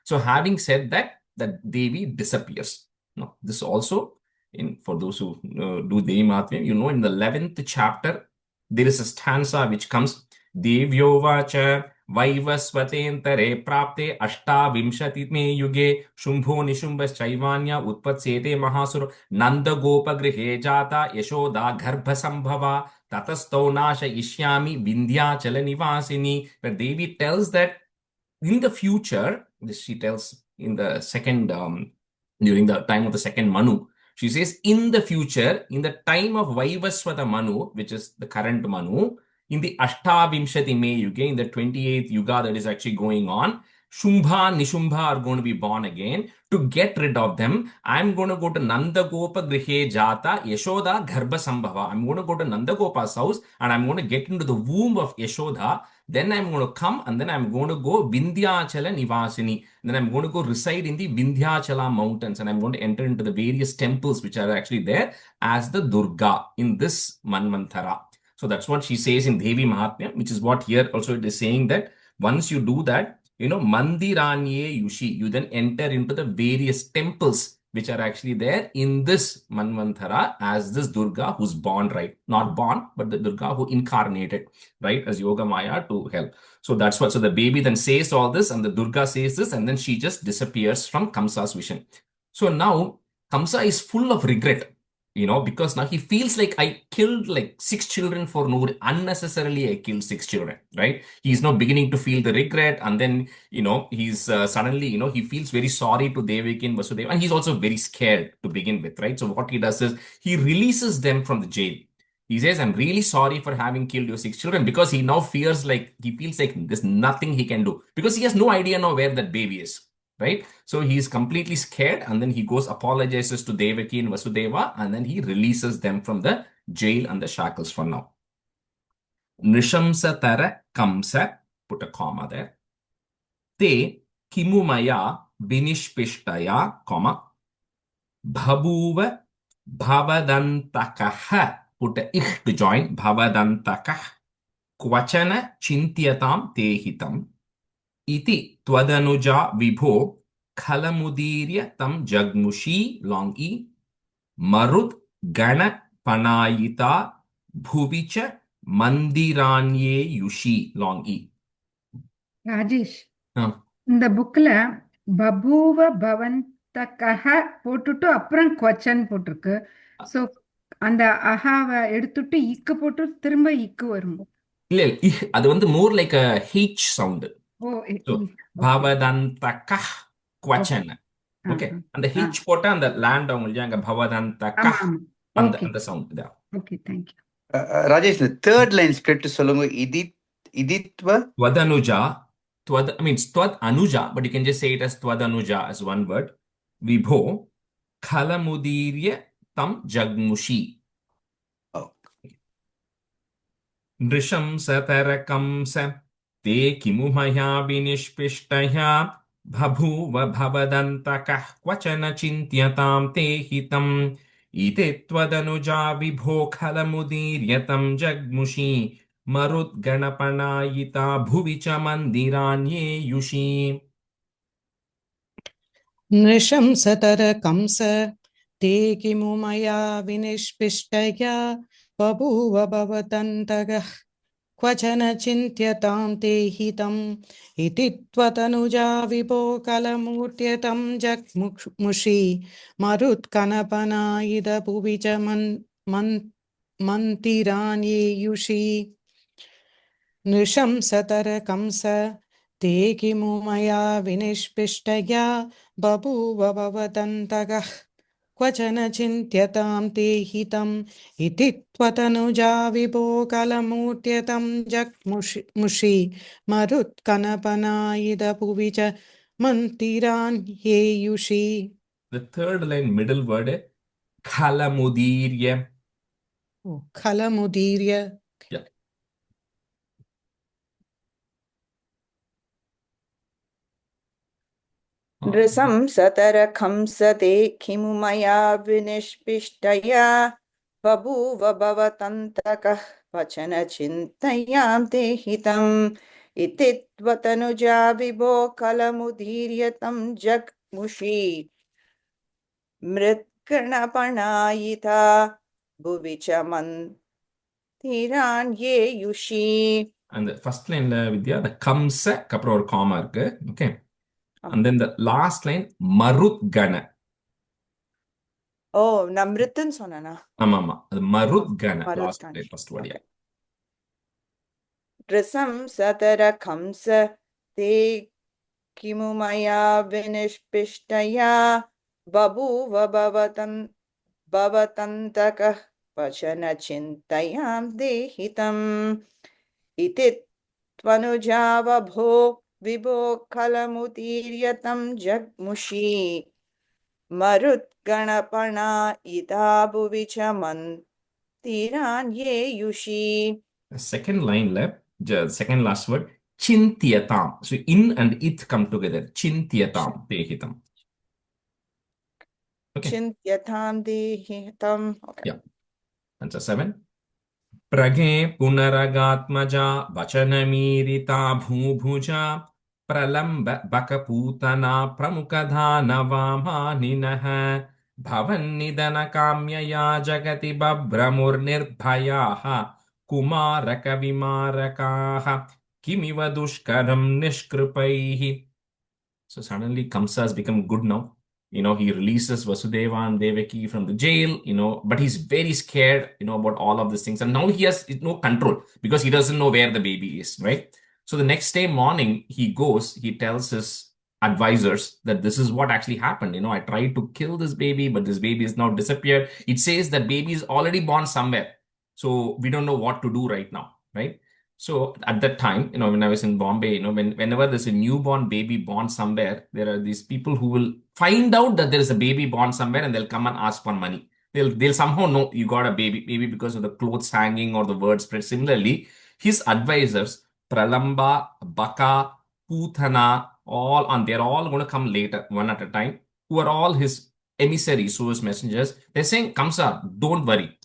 So having said that, the Devi disappears. Now, this also, for those who do Devi Mahatmya, in the 11th chapter, there is a stanza which comes, Devyo vacha vaivasvatentare prapte ashtavinshati yuge shumbho nishumbas chaivanya utpatsete mahasura nanda gopa grihe jata yashoda garbha sambhava tatastau nasha ishyami vindhyachala nivasini. Where Devi tells that in the future, this she tells in the second, during the time of the second Manu, she says, in the future, in the time of Vaivasvata Manu, which is the current Manu, in the Ashtavimshati Me Yuga, in the 28th Yuga that is actually going on, Shumbha, Nishumbha are going to be born again. To get rid of them, I'm going to go to Nandagopa Grihe Jata Yashoda Garbha Sambhava. I'm going to go to Nandagopa's house and I'm going to get into the womb of Yashoda. Then I'm going to come and then I'm going to go Vindhyachala Nivasini. Then I'm going to go reside in the Vindhyachala mountains and I'm going to enter into the various temples which are actually there as the Durga in this Manvantara. So that's what she says in Devi Mahatmya, which is what here also it is saying that once you do that, Mandiranye Yushi, you then enter into the various temples which are actually there in this Manvantara as this Durga who's born, right? Not born, but the Durga who incarnated, right? As Yoga Maya to help. So that's what, so the baby then says all this and the Durga says this and then she just disappears from Kamsa's vision. So now Kamsa is full of regret. Because now he feels like I killed like 6 children for no unnecessarily. I killed 6 children, right? He's now beginning to feel the regret, and then he's suddenly he feels very sorry to Devaki and Vasudeva, and he's also very scared to begin with, right? So what he does is he releases them from the jail. He says, "I'm really sorry for having killed your 6 children," because he now feels like there's nothing he can do because he has no idea now where that baby is. Right? So he's completely scared and then he goes, apologizes to Devaki and Vasudeva, and then he releases them from the jail and the shackles for now. Nishamsa tara kamsa, put a comma there. Te kimumaya vinishpishtaya, comma. Bhabuva bhavadantakah, put a ich to join, bhavadantakah. Kvachana chintyatam te hitam. Iti twadanuja vibho khalamudirya tam jagmushi, long e, marut gana panayita bhuvicha mandiranye yushi, long e. Rajesh Ah. இந்த புக்ல பபூவ பவந்தகஹ போட்டுட்டு அப்புறம் கொச்சன் போட்டிருக்கு. So அந்த அஹாவை எடுத்துட்டு இக்கு போட்டு திரும்ப இக்கு வரும். இல்ல அது வந்து more like a H sound. O So bhavadantakah kvachana. Okay. அந்த H போட்டா அந்த land அவங்களுக்கு அங்க bhavadantakah அந்த sound இதா. Okay, thank you. ராஜேஷ், இந்த third line split சொல்லுங்க. iditva Twadanuja, Twad Anuja, but you can just say it as Twadanuja as one word. Vibho khalamudirya tam jagmushi. Oh. Nrisham satarakam sa te kimumaya vinishpishtaya bhabhuva bhavadantakah kvachana chintyatam te hitam ite twadanuja vibho khalamudirya tam jagmushi marut ganapanayita bhuvicha mandiranye yushi. नृशंसतर Kansa ते किमु मया विनिष्पिष्टया बभूव भवतन्तगः क्वचन चिन्त्यतां ते हितम् इति त्वतनुजा विभो कलमूर्त्यतं जग्मुषि मरुत्कनपनायिद भुवि च मन्तिरान्येयुषि. नृशंसतर कंस ते किमु मया विनिष्पिष्टया बभूव भवतन्तगः क्वचन चिन्त्यतां ते हितम् इति त्वतनुजा विभो कलमूर्त्यतं जग्मुषि मरुत्कनपनायिद भुवि च मन्तिरान्येयुषि. The third line, middle word, khalamudirya. Oh, khalamudirya. Yeah. नृशंसतर खंसते किमु मया विनिष्पिष्टया बभूव भवतन्तकः वचन चिन्तयां ते हितम् इति त्वतनुजा विभो कलमुदीर्यतं जग्मुषि मृत्कर्णपणायिता भुवि च मन्तिरान्येयुषि. And the first line, Vidya, the kamsa, kapra or comma irukku. Okay. And then the last line, marut gana. Oh, namrithan sonana. Amama. Marut gana. Last Gana. line, first word. Okay. Drisam satara kamsa te kimu maya vinishpishtaya babhuva bhavatantakah vachana chintayam dehitam iti tvanujavabho विभो खलमुदीर्यतं जग्मुषि मरुद्गणपणा इदा भुवि च मन्तिरान्येयुषि. The second line left, the second last word, chintyatam. So in and it come together. Chintyatam dehitam. Okay. Chintyatam dehitam. Okay. Yeah. Answer 7. Prage punaragatmaja vachanamirita bhubhuja pralamba bakaputana pramukadhanavamaninah bhavannidana kamyaya jagati babramurnirbhayaha kumarakavimarakaha kimiva dushkaram nishkrupaihi. So suddenly Kamsa has become good now. He releases Vasudeva and Devaki from the jail, but he's very scared, about all of these things. And now he has no control because he doesn't know where the baby is, right? So the next day morning, he tells his advisors that this is what actually happened. I tried to kill this baby, but this baby is now disappeared. It says that baby is already born somewhere. So we don't know what to do right now, right? So at that time, when I was in Bombay, whenever there's a newborn baby born somewhere, there are these people who will find out that there is a baby born somewhere and they'll come and ask for money. They'll somehow know you got a baby, maybe because of the clothes hanging or the word spread. Similarly, his advisors, Pralamba, Baka, Puthana, they're all going to come later, one at a time, who are all his emissaries, so his messengers. They're saying, Kamsa, don't worry.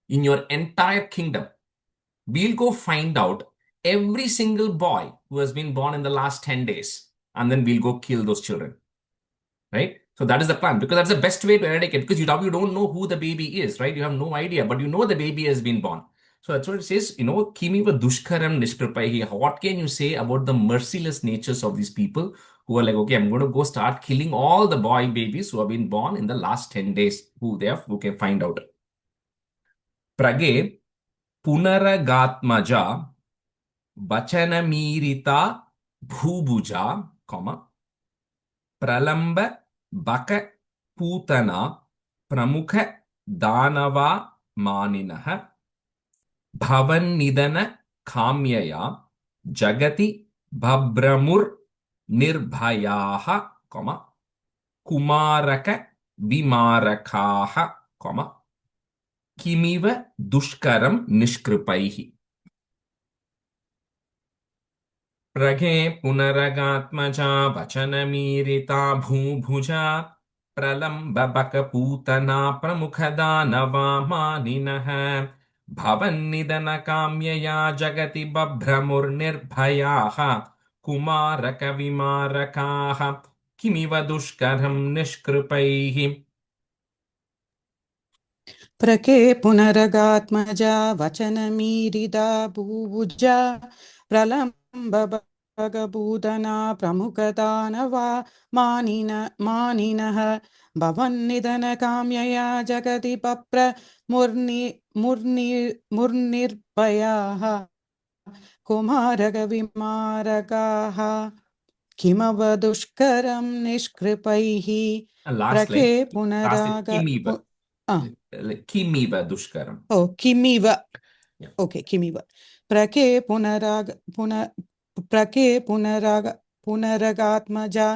In your entire kingdom, we'll go find out every single boy who has been born in the last 10 days, and then we'll go kill those children. Right? So that is the plan, because that's the best way to eradicate, because you don't know who the baby is, right? You have no idea, but you know the baby has been born. So that's what it says, Kimiva dushkaram nishkripaihi. What can you say about the merciless natures of these people who are like, okay, I'm going to go start killing all the boy babies who have been born in the last 10 days, who can find out. Prage punaragatmaja vachanamirita bhubuja, pralamba baka putana pramukha danava maninah bhavannidana kamyaya jagati babramur nirbhayaha, kumaraka vimarakaha, kimiva dushkaram nishkripaihi. Prage punaragatmaja vachanamirita bhubhuja pralamba bakaputana pramukhadhanavamaninah bhavannidana kamyaya jagati babramur nirbhayaha kumaraka vimarakaha kimiva dushkaram nishkripaihi. प्रके पुनरगात्मजा वचनमीरिदा भूभुजा Pralamba भगभूतना प्रमुखदानवा मानिनः भवन्निधनकाम्यया जगति पप्र मुर्निर्भयाः कुमारकविमारकाः किमवदुष्करं निष्कृपैः Last प्रके line. पुनराग Kimiva dushkaram. Oh, Kimiva. Yeah. Okay, Kimiva. Prake punaragatmaja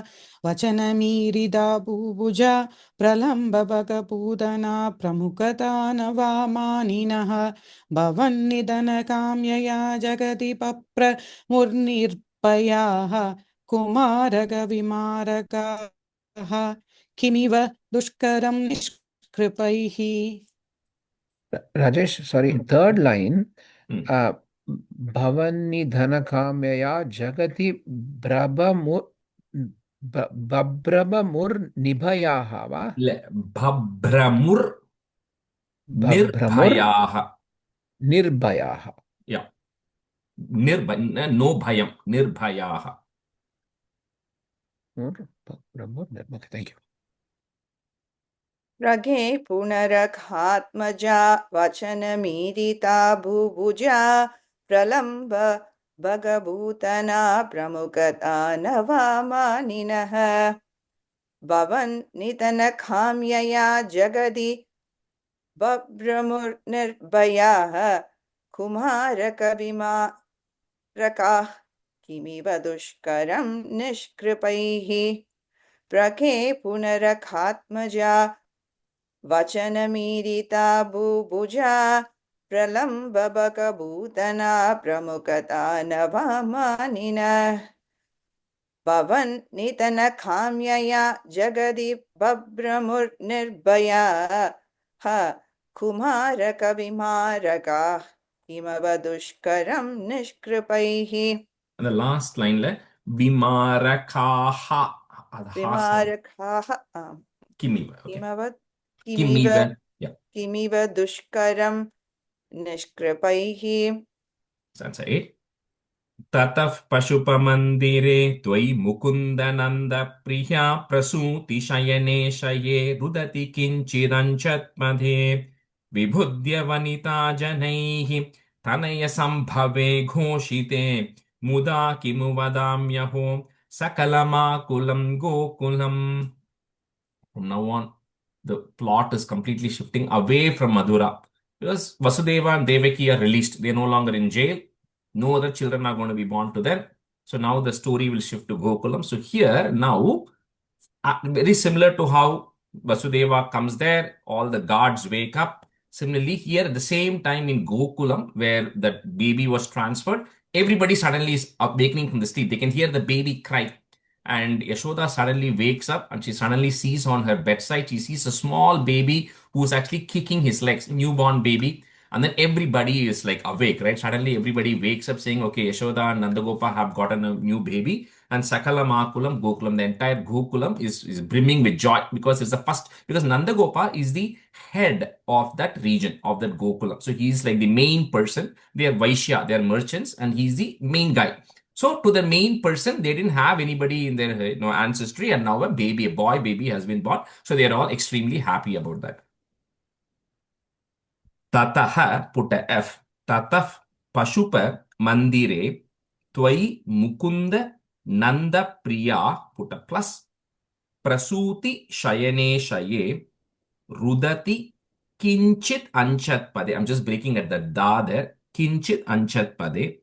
vachanamirida bhubuja pralamba bhagapudana pramukatana vamaninaha bhavannidana kamyaya jagati papra murnirpayaha kumaraga vimarakaha kimiva dushkaram nishkripaihi. Rajesh, sorry, third line, Bhavani Dhanakamya Jagati Babramur Nibhayaha, va? Babramur Nirbhayaha. Nirbhayaha. Yeah. No bhayam. Nirbhayaha. Okay, thank you. Prage punarakhatmaja vachanamirita bhubuja pralamba bhagabhutana pramukhadanavamaninah bhavan nitanakhamyaya jagadi babramurnirbhayah kumarakavimarakah किमिव दुष्करं निष्कृपैः प्रके पुनरखात्मजा वचनमीरिता बुभुजा प्रलम्बबकभूतना प्रमुखता नवमानिनः भवन् नितनखाम्यया जगदि बभ्रमुर्निर्भया ह कुमारकविमारकाः किमव दुष्करं निष्कृपैः And the last line le vimarakaha. Ad ha sound. विमारकाः Kimiva. Okay. किमिव Yeah. किमिव दुष्करं निष्कृपैः Stanza 8. ततः पशुपमन्दिरे त्वयि मुकुन्दनन्दप्रिया प्रसूतिशयने शये रुदति किञ्चिदञ्चत्पदे विभुद्य वनिता जनैः तनयसम्भवे घोषिते मुदा किमु वदाम्यहो सकलमाकुलं गोकुलम्. From now on, the plot is completely shifting away from Madhura. Because Vasudeva and Devaki are released. They're no longer in jail. No other children are going to be born to them. So now the story will shift to Gokulam. So here, now, very similar to how Vasudeva comes there, all the gods wake up. Similarly, here at the same time in Gokulam, where that baby was transferred, everybody suddenly is awakening from the sleep. They can hear the baby cry. And Yashoda suddenly wakes up and she suddenly sees on her bedside, she sees a small baby who's actually kicking his legs, newborn baby. And then everybody is like awake, right? Suddenly everybody wakes up saying, okay, Yashoda and Nandagopa have gotten a new baby. And Sakala Makulam, Gokulam, the entire Gokulam is brimming with joy because it's the first, because Nandagopa is the head of that region, of that Gokulam. So he's like the main person. They are Vaishya, they are merchants, and he's the main guy. So to the main person, they didn't have anybody in their ancestry, and now a boy baby has been born. So they are all extremely happy about that. Tataha, put a F. Tataf Pashupa Mandire Twai Mukunda Nanda Priya, put a plus. Prasuti Shayane Shaye Rudati Kinchit Anchat Pade. I'm just breaking at the da there. Kinchit Anchat Pade.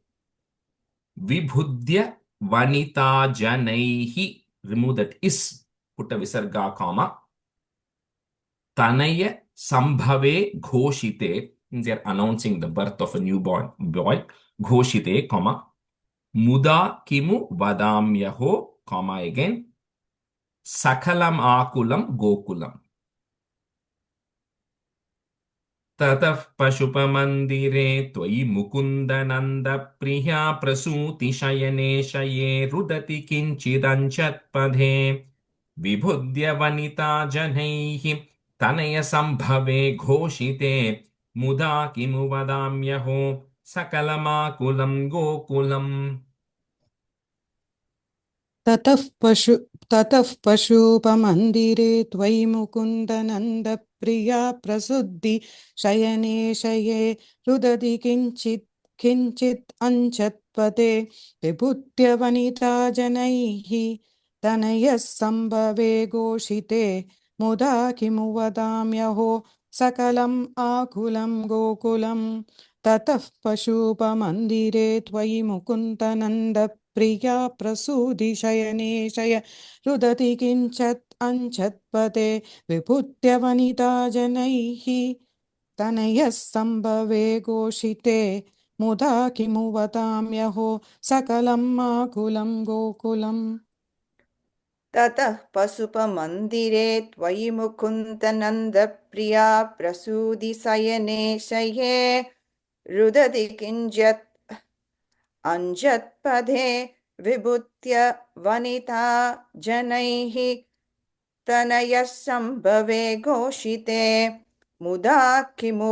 Vibhudya Vanita Janaihi. Remove that is. Put a visarga comma. Tanaya Sambhave Ghoshite. They are announcing the birth of a newborn boy. Ghoshite, comma. Muda Kimu Vadamyaho, comma again. Sakalam Akulam Gokulam. ततः पशुपमन्दिरे त्वयि मुकुन्दनन्दप्रिया प्रसूतिशयने शये रुदति किञ्चिदञ्चत्पदे विभुद्य वनिता जनैः तनयसम्भवे घोषिते मुदा किमु वदाम्यहो सकलमाकुलं गोकुलम्. ततः पशूपमन्दिरे त्वयि मुकुन्दनन्दप्रिया प्रसुद्धि शयने शये रुदति किञ्चित् अञ्चत्पदे विभूत्य वनिता जनैः तनयः सम्भवे घोषिते मुदा किमु वदाम्यहो सकलम् आकुलं गोकुलम्. ततः पशूपमन्दिरे त्वयि मुकुन्दनन्दप्रिया प्रसूति शयने शय रुदति किञ्चित् अञ्चत्पदे विभूत्य वनिता जनैः तनयः सम्भवे घोषिते मुदा किमु वदाम्यहो सकलम् आकुलं गोकुलम्. ततः पशुपमन्दिरे त्वयि मुकुन्दनन्दप्रिया प्रसूतिशयने शये रुदति किञ्चित् अञ्चत्पदे विभूत्य वनिता जनैः तनयः सम्भवे घोषिते मुदा किमु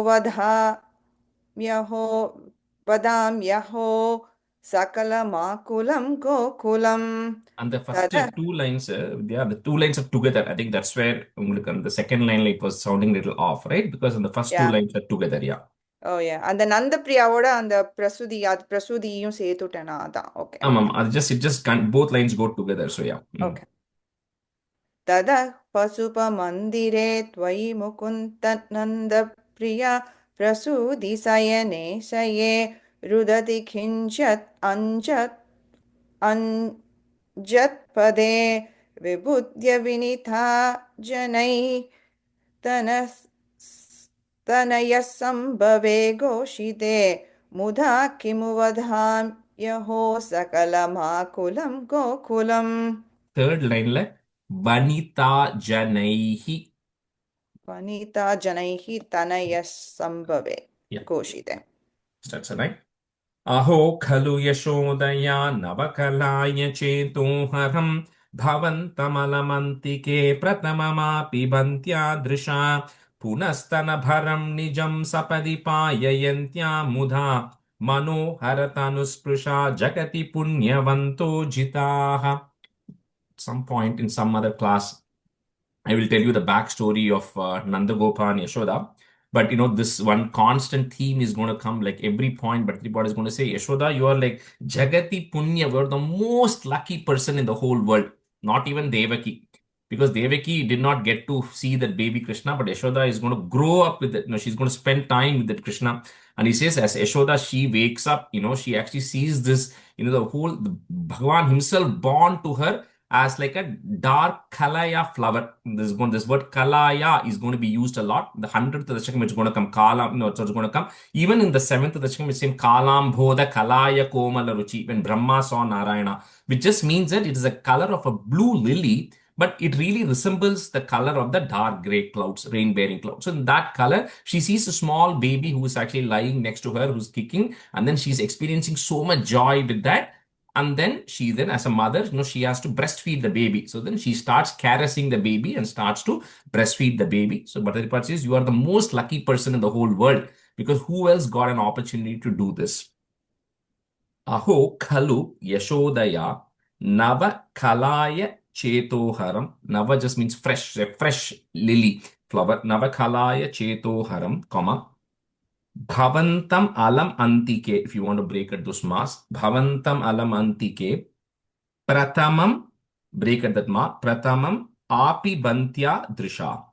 वदाम्यहो सकलमाकुलं गोकुलम्. And the first two lines, the two lines are together. I think that's where the second line it was sounding a little off, right? Because in the first two lines are together, yeah. Oh yeah, and the Nandapriyaவோட அந்த பிரசூதியும் சேர்த்துட்டேனா அதான். Okay. It just can't, both lines go together, so yeah. Okay. तदा पशुपमन्दिरे त्वयि मुकुन्दनन्दप्रिया प्रसूतिशयने शये रुदति किञ्चित् अञ्जत्पदे विबुध्य विनीता जनैस्तनयः सम्भवे घोषिते मुधा किमु वदाम्यहो सकलमाकुलं गोकुलम्. Third line la vanita janaihi. वनिता जनैः तनयः सम्भवे Yeah, घोषिते. starts right. अहो खलु यशोदया नवकलाय चेतोहरम् भवन्तमलमन्तिके प्रथममापि बन्त्यादृशा पुनस्तनभरम् निजम् सपदि पाययन्त्या मुधा मनोहरतनुस्पृशा जगति पुण्यवन्तो जिताः. Some point in some other class I will tell you the backstory of Nandagopa and Yashoda. But this one constant theme is going to come like every point. But Tripod is going to say, Yashoda, you are like Jagati Punya. You are the most lucky person in the whole world. Not even Devaki. Because Devaki did not get to see that baby Krishna, but Yashoda is going to grow up with it. She's going to spend time with that Krishna. And he says, as Yashoda, she wakes up, she actually sees this, the Bhagavan himself born to her as like a dark kalaya flower. This word kalaya is going to be used a lot. The 100th Dasakam is going to come kala, it's going to come. Even in the 7th Dasakam, it's same kalam bodha kalaya komala ruchi when Brahma saw Narayana, which just means that it is a color of a blue lily, but it really resembles the color of the dark gray clouds, rain-bearing clouds. So in that color, she sees a small baby who is actually lying next to her, who's kicking, and then she's experiencing so much joy with that. And then she as a mother, she has to breastfeed the baby. So then she starts caressing the baby and starts to breastfeed the baby. So Bhattacharya says, you are the most lucky person in the whole world because who else got an opportunity to do this? Aho khalu yashodaya nava kalaya chetoharam. Nava just means fresh, a fresh lily flower. Nava kalaya chetoharam, comma. Bhavantam alam antike, if you want to break at those mas, Bhavantam alam antike, Pratamam, break at that ma, Pratamam api bantya drisha.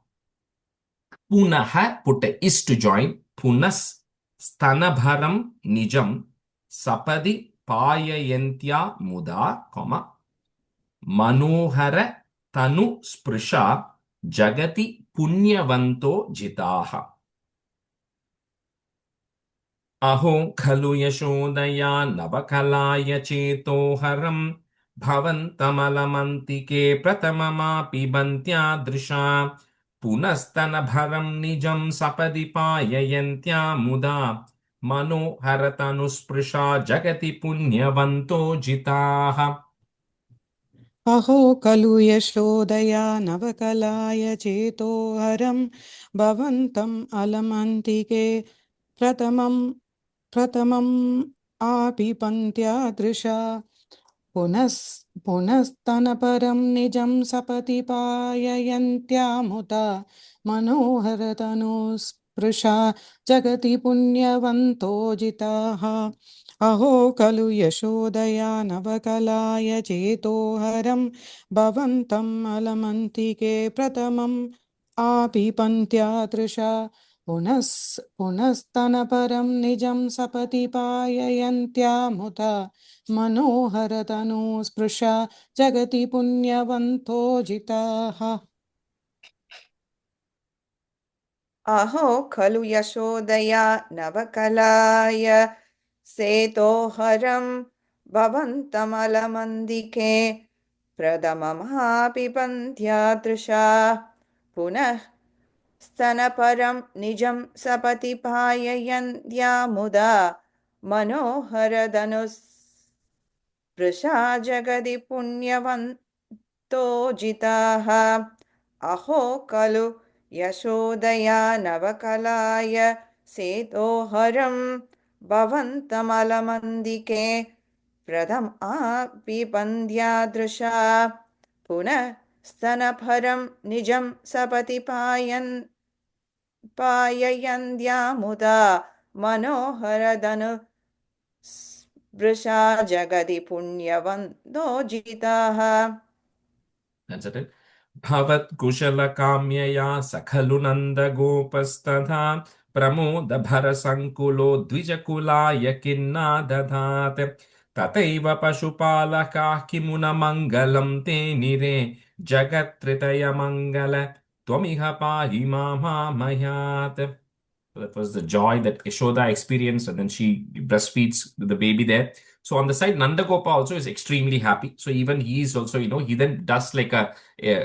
Punaha, put a is to join, Punas stanabharam nijam, Sapadi payayantya muda, comma, Manohara tanu sprisha, Jagati punyavanto jitaha. Aho khalu yashodaya navakalaya chetoharam bhavantamalamantike pratamamapi bantya drisha punastana nijam sapadi payayantya muda manoharatanusprusha jagati punyavanto jitaha. अहो खलु यशोदया नवकलाय चेतोहरं भवन्तम् अलमन्तिके प्रथमम् आपि पन्त्यादृशा पुनस्तनपरं निजं सपति पाययन्त्यामुदा मनोहरतनुस्पृशा जगति पुण्यवन्तो जिताः अहो खलु यशोदया नवकलाय चेतोहरं भवन्तम् अलमन्तिके प्रथमम् आपि पन्त्यादृशा पुनस्तनपरं निजं सपति पाययन्त्यामुदा मनोहरतनुस्पृशा जगति पुण्यवन्तो जिताः अहो खलु यशोदया नवकलाय सेतोहरं भवन्तमलमन्दिके प्रथममापि पन्थ्यादृशा पुनः स्तनपरं निजं सपति पाययन्त्यामुदा मनोहरधनुस्पृशा जगति पुण्यवन्तो जिताः अहो खलु यशोदया नवकलाय सेतोहरं भवन्तमलमन्दिके प्रथमापि पन्थ्यादृशा पुनः स्तनपरं निजं सपति पाययन्त्यामुदा मनोहरधनुस्पृशा जगति पुण्यवन्तो जिताः. That's it. Bhavat Kushala Kamyaya Sakhalu Nanda Gopastadha Pramoda Bhara Sankulo Dvijakula Yakinna Dadhat तथैव पशुपालकाः किमुन मङ्गलं ते निरे जगत्त्रितयमङ्गल त्वमिह पाहि मामामयात्. So that was the joy that Yashoda experienced, and then she breastfeeds the baby there. So on the side, Nandagopa also is extremely happy. So even he is also, he then does like a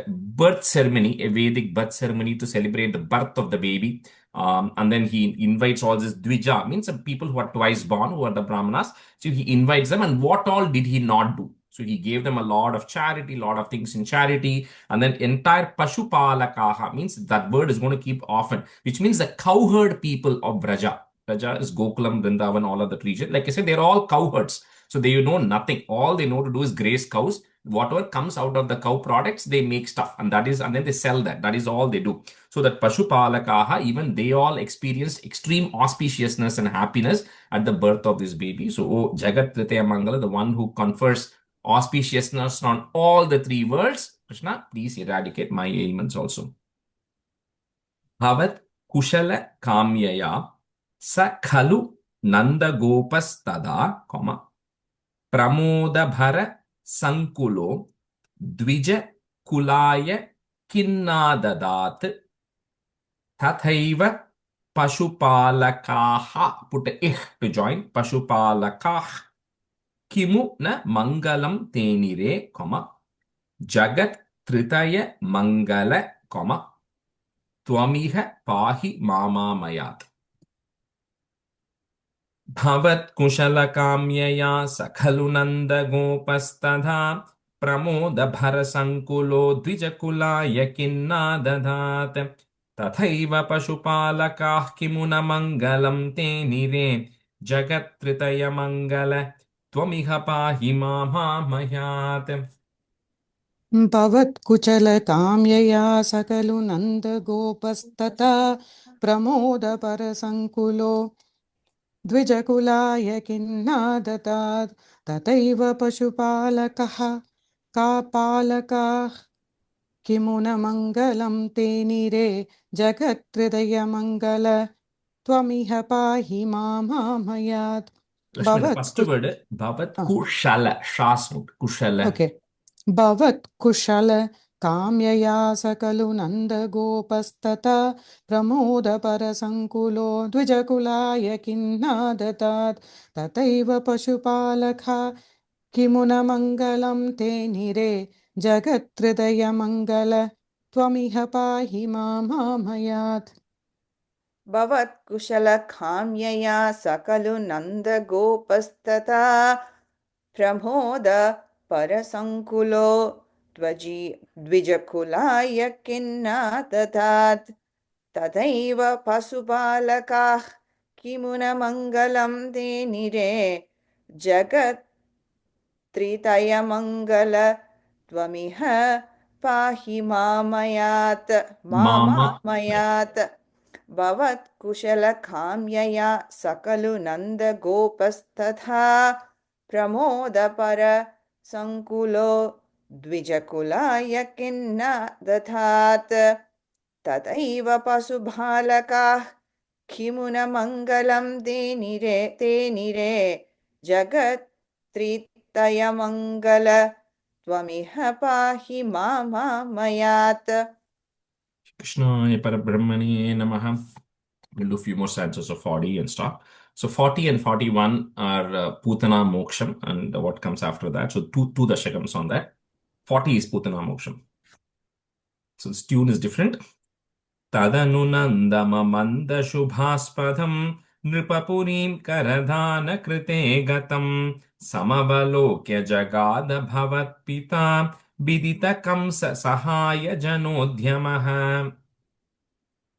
birth ceremony, a Vedic birth ceremony to celebrate the birth of the baby. And then he invites all this Dvija, means some people who are twice born, who are the Brahmanas. So he invites them, and what all did he not do? So he gave them a lot of charity, lot of things in charity, and then entire Pashupalakaha means that word is going to keep often, which means the cowherd people of Braja. Braja is Gokulam, Vrindavan, all of that region. Like I said, they're all cowherds. So they know nothing. All they know to do is graze cows. Whatever comes out of the cow products, they make stuff, and then they sell that. That is all they do. So that Pashupalakaha, even they all experienced extreme auspiciousness and happiness at the birth of this baby. So, oh, Jagat Tritaya Mangala, the one who confers auspiciousness on all the three worlds, Krishna, please eradicate my ailments also. Bhavat Kushala Kamyaya Sa Khalu Nanda Gopastada, Pramoda Bhara Sankulo Dvija Kulaya Kinnadadat Tathaiva Pashupalakaha, put a ich to join, Pashupalakah Kimu na Mangalam Tenire, Jagat Tritaya Mangala, Twamiha Pahi Mama Mayat. Bhavat Kushala Kamyaya Sakhalu Nanda Gopastadha Pramoda Bharasankulo Dvijakula Yakinna Dadhat Tathaiva Pashupalakah Kimuna Mangalam Tenire Jagat Tritaya Mangala Twamiha Pahi Mama Mayat. भवत्कुचलकाम्यया सकलु नन्दगोपस्तथा प्रमोदपरसङ्कुलो द्विजकुलाय किन्नादतात् तथैव पशुपालकः कापालकाः किमुनमङ्गलं ते निरे जगत्हृदयमङ्गल त्वमिह पाहि मामामयात्. Lakshmi, the first word, Bhavat Kushala, Shasmut, Kushala. Okay. Bhavat Kushala Kamyaya Sakalu Nanda Gopastata Pramoda Parasankulo Dvijakulaya Kinnadatat Tataiva Pashupalakha Kimuna Mangalam Te Nire Jagatridaya Mangala Twamiha Pahi Mamamayat. Bhavat Kushala Kamyaya Sakalu Nanda Gopastata Pramoda Parasankulo Dvijakulaya Kinnadatat Tathaiva Pasupalakah Kimuna Mangalam Te Nire Jagat Tritaya Mangala Tvamiha Pahi Mamayat Mamamayat. Bhavat Kushala Kamyaya Sakalu Nanda Gopasthatha Pramoda Para Sankulo Dvijakulaya Kinna Dathat Tathaiva Pasubhalakah Kimuna Mangalam Te Nire Jagat Tritaya Mangala Tvamiha Pahi Mamamayat. Krishna Parabrahmane Namaha. We'll do a few more stanzas of 40 and stop. So 40 and 41 are Putana Moksham and what comes after that. So two Dasakams on that. 40 is Putana Moksham. So this tune is different. Tadanunandamamanda Shubhaspadam Nripapurim Karadhana Krite Gatam Samavalokya Jagada Bhavat Pita Vidita Kamsa Sahaya Janodhyamaha.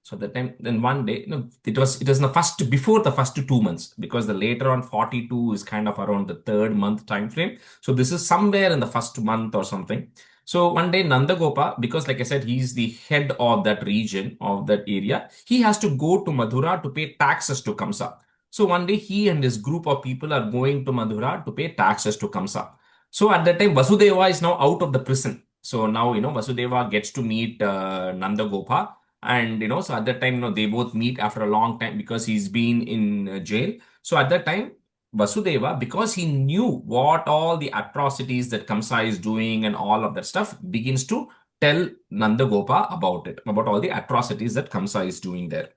So that time, then one day, it was in the first, before the first 2 months, because the later on 42 is kind of around the 3rd month time frame. So this is somewhere in the first month or something. So one day Nandagopa, because like I said, he's the head of that region, of that area, he has to go to Madhura to pay taxes to Kamsa. So one day he and his group of people are going to Madhura to pay taxes to Kamsa. So at that time, Vasudeva is now out of the prison. So now, Vasudeva gets to meet Nandagopa. And, so at that time, they both meet after a long time because he's been in jail. So at that time, Vasudeva, because he knew what all the atrocities that Kamsa is doing and all of that stuff, begins to tell Nandagopa about it, about all the atrocities that Kamsa is doing there.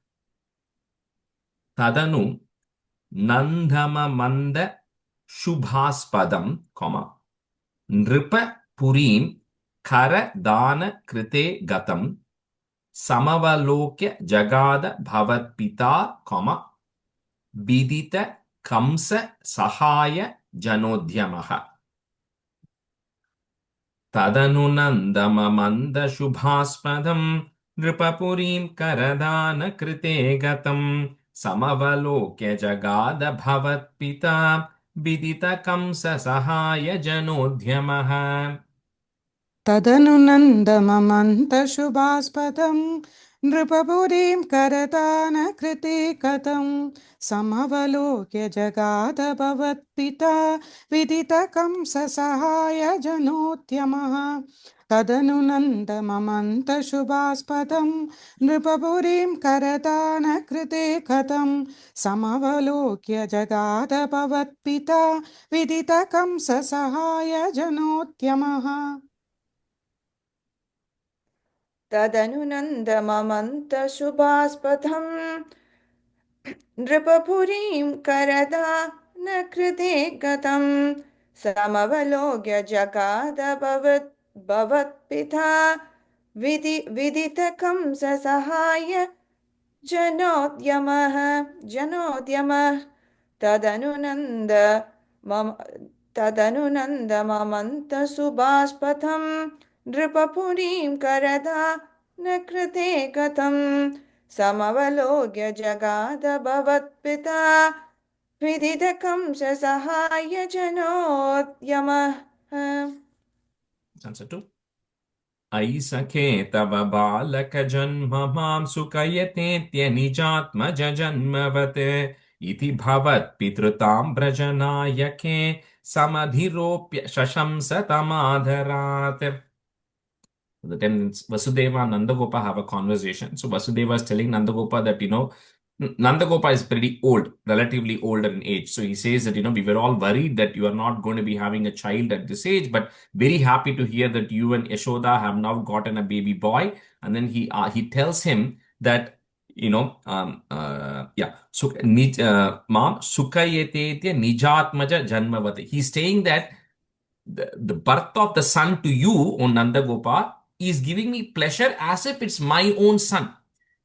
Tadanu Nandhamamanda Shubhaspadam, Nripa Purim Kara Dana Krite Gatam Samavalokya Jagada Bhavat Pita, Bidita Kamsa Sahaya Janodhyamaha. Tadanunandamamanda Shubhaspadam Nripapurim Karadana Krite Gatam Samavalokya Jagada Bhavat Pita Bidita Kamsa Sahaya Janodhyamaha. तदनुनन्दममन्तशुभास्पदं नृपपुरीं करतानकृते कथं समवलोक्य जगादभवत्पिता विदितकं ससहाय जनोद्यमः तदनुनन्दममन्तशुभास्पदं नृपपुरीं करतानकृते कथं समवलोक्य जगादभवत्पिता विदितकं ससहाय जनोद्यमः तदनुनन्दममन्तशुभास्पदं नृपपुरीं करदानकृते गतं समवलोक्य जगादभवत्पिता विदितकं ससहाय जनोद्यमः तदनुनन्दममन्तशुभास्पदं नृपपुरीं करदानकृते गतं समवलोक्य जगादभवत्पिता विदितकं ससहाय जनोद्यमः. Answer 2. ऐसखे तव बालक जन्म मां सुकयतेत्य निजात्मज जन्मवत् इति भवत् पितृतां व्रजनायके समधिरोप्य शशंस तमादरात्. Then Vasudeva and Nandagopa have a conversation. So Vasudeva is telling Nandagopa that, Nandagopa is pretty old, relatively older in age. So he says that, we were all worried that you are not going to be having a child at this age, but very happy to hear that you and Yashoda have now gotten a baby boy. And then he tells him that, Mom, Sukayete Nijatmaja Janmavati. He's saying that the birth of the son to you, O Nandagopa, is giving me pleasure as if it's my own son,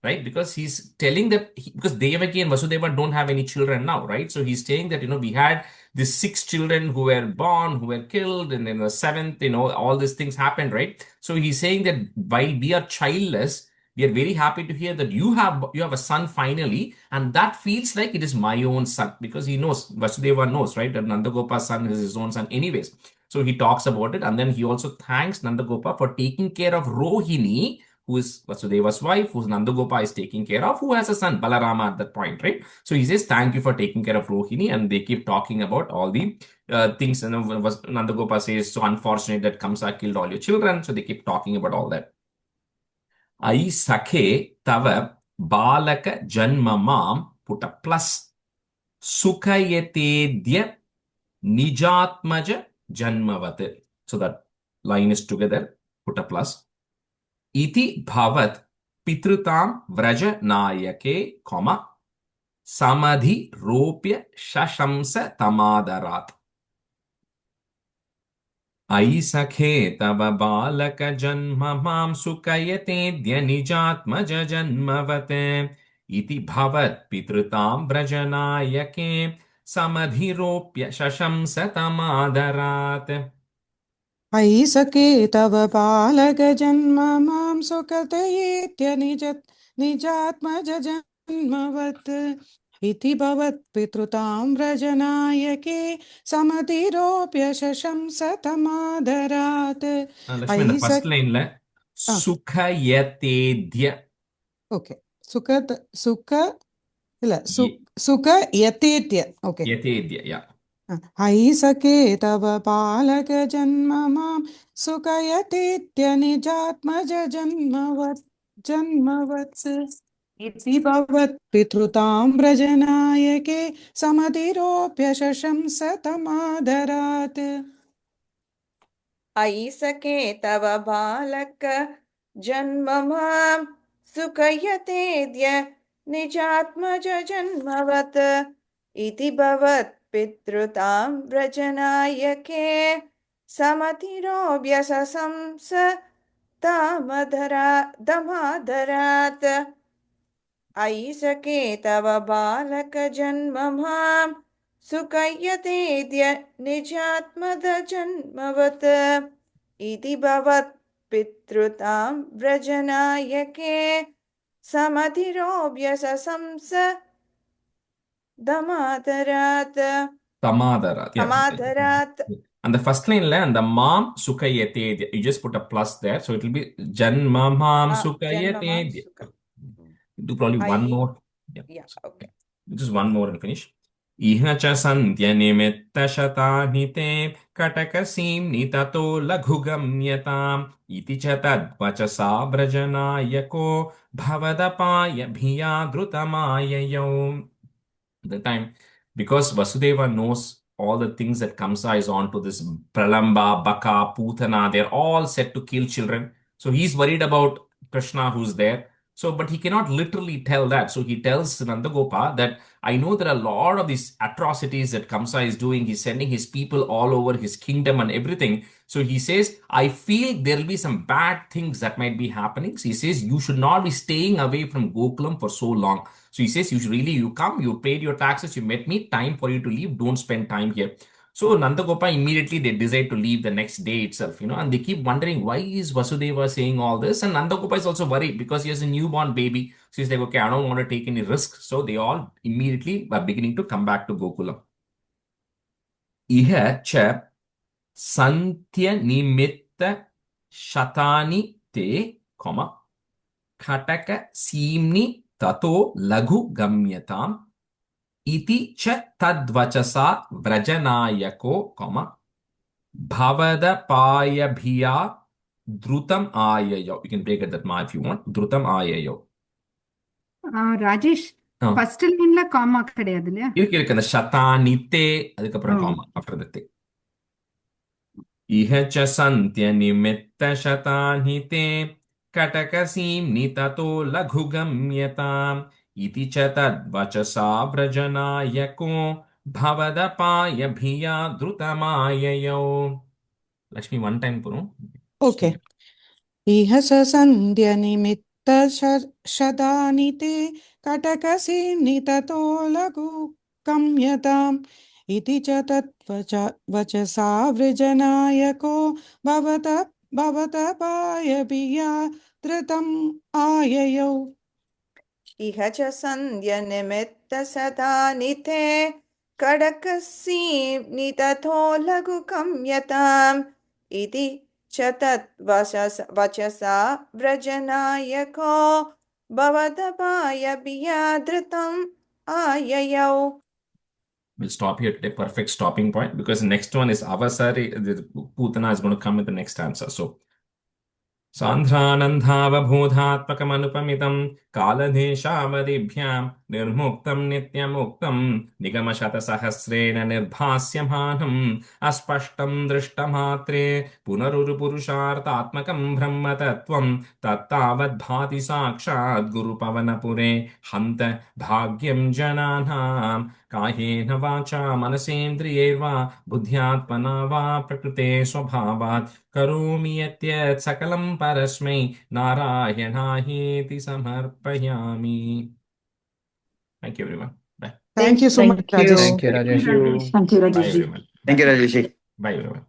right? Because he's telling that, because Devaki and Vasudeva don't have any children now, right? So he's saying that, we had these 6 children who were born, who were killed, and then the 7th, all these things happened, right? So he's saying that while we are childless, we are very happy to hear that you have a son finally, and that feels like it is my own son, because he knows, Vasudeva knows, right, that Nandagopa's son is his own son anyways. So he talks about it, and then he also thanks Nandagopa for taking care of Rohini, who is Vasudeva's wife, who Nandagopa is taking care of, who has a son, Balarama, at that point, right? So he says, thank you for taking care of Rohini, and they keep talking about all the things. And Nandagopa says, so unfortunate that Kamsa killed all your children. So they keep talking about all that. Ai sakhe tava balaka janmamam, put a plus, sukayetedya nijatmaja janmavat. So that line is together, put a plus. Iti bhavat pitrutam vraja nayake, samadhi ropya shashamsa tamadarat. Ai sakhe tava balaka janma mam sukayate dyanijatmaja janmavate iti bhavat pitrutam vrajanayake samadhiropya shashamsa tamadarat. अयि सखे तव बालकजन्म मां सुकथयेत्य निजात्मज जन्मवत् इति भवत् पितृतां व्रजनायके समधिरोप्य शशंस तमादरात्. Lakshmi, the first line la sukayatedya. Okay. Sukayatedya. Okay. Yatedya, yeah. अयि सखे तव बालक जन्म मां सुकयतेत्य निजात्मज जन्मवत्. इति भवत्पितृतां व्रजनायके समतिरोऽप्यशंस तमादरात् अयि सखे तव बालक जन्म मां सुखयतेद्य निजात्मज जन्मवत् इति भवत्पितृतां व्रजनायके समतिरोऽभ्यसंस दमादरात् अयि सखे तव बालक जन्म मां सुखयतेद्य निजात्मद जन्मवत् इति भवत्पितृतां व्रजनायके समतिरोऽभ्यसंस दमादरात् Tamadarat. Yeah. समादरात् And the first line, and the mam sukayate, you just put a plus there. So it will be Janma mam जन्म मां sukayate. सुख Do probably one अयि more. Yeah. okay. Just one more and finish. Iha cha sandhya nimitta shatanite katakasim nitato laghugamyatam iti cha tadvachasa brajanayako bhavadapaya bhiya dhrutamaya. The time, because Vasudeva knows all the things that Kamsa is on to this Pralamba, Baka, Putana, they're all set to kill children. So he's worried about Krishna who's there. So, but he cannot literally tell that. So he tells Nandagopa that I know there are a lot of these atrocities that Kamsa is doing. He's sending his people all over his kingdom and everything. So he says, I feel there'll be some bad things that might be happening. So he says, you should not be staying away from Gokulam for so long. So he says, you come, you paid your taxes, you met me, time for you to leave, don't spend time here. So Nandagopa immediately they decide to leave the next day itself, and they keep wondering why is Vasudeva saying all this? And Nandagopa is also worried because he has a newborn baby. So he's like, okay, I don't want to take any risks. So they all immediately are beginning to come back to Gokula. Iha cha santya nimitta shatani te, khataka simni tato laghu gamyatam iti cha tadvachasa vrajanayako, bhavada bhiya drutam ayayo. You can break it that ma if you want. Drutam ayayo. Rajesh first லைன்ல gamma கிடையாது இல்லையா? இருக்கு அந்த சதானித்தே அதுக்கப்புறம் gamma after the te. Iha cha santya nimitta shatanite katakasim nitato laghugamyatam iti cha tadvachasa vrajanayako bhavadapaya bhiya drutamayayo. Lakshmi, one time puro. Okay. इह स सन्ध्यनिमित्तशदानिते कटकसीम्निततो लघु गम्यताम् इति च तद्वचसा वृजनायको भवतपायभिया धृतम् आययौ इह च सन्ध्यनिमित्तसदानिते कडकसीम्निततो लघुगम्यताम् इति च तद्वचसा व्रजनायको भवदपायभिया धृतम् आययौ. We'll stop here today. Perfect stopping point because the next one is Avasari. The Putana is going to come with the next answer. So, Sandhranandhavabodhatmakamanupamitam kaladeshavadibhyam nirmuktam nityamuktam nigamashatasahasrena nirbhasyamanam aspashtam drishtamatre punarurupurushartatmakam brahmatattvam tattavadbhati sakshat gurupavanapure hanta bhagyam jananam कायेन वाचा मनसेन्द्रियैर्वा बुद्ध्यात्मना वा प्रकृते स्वभावात् करोमि यत् सकलं परस्मै नारायणायेति समर्पयामि. Thank you everyone. Bye. Thank you so much, Rajesh. Thank you, Rajesh. Thank you. Thank you, Bye Rajesh. everyone. Thank you, Rajesh. Bye everyone.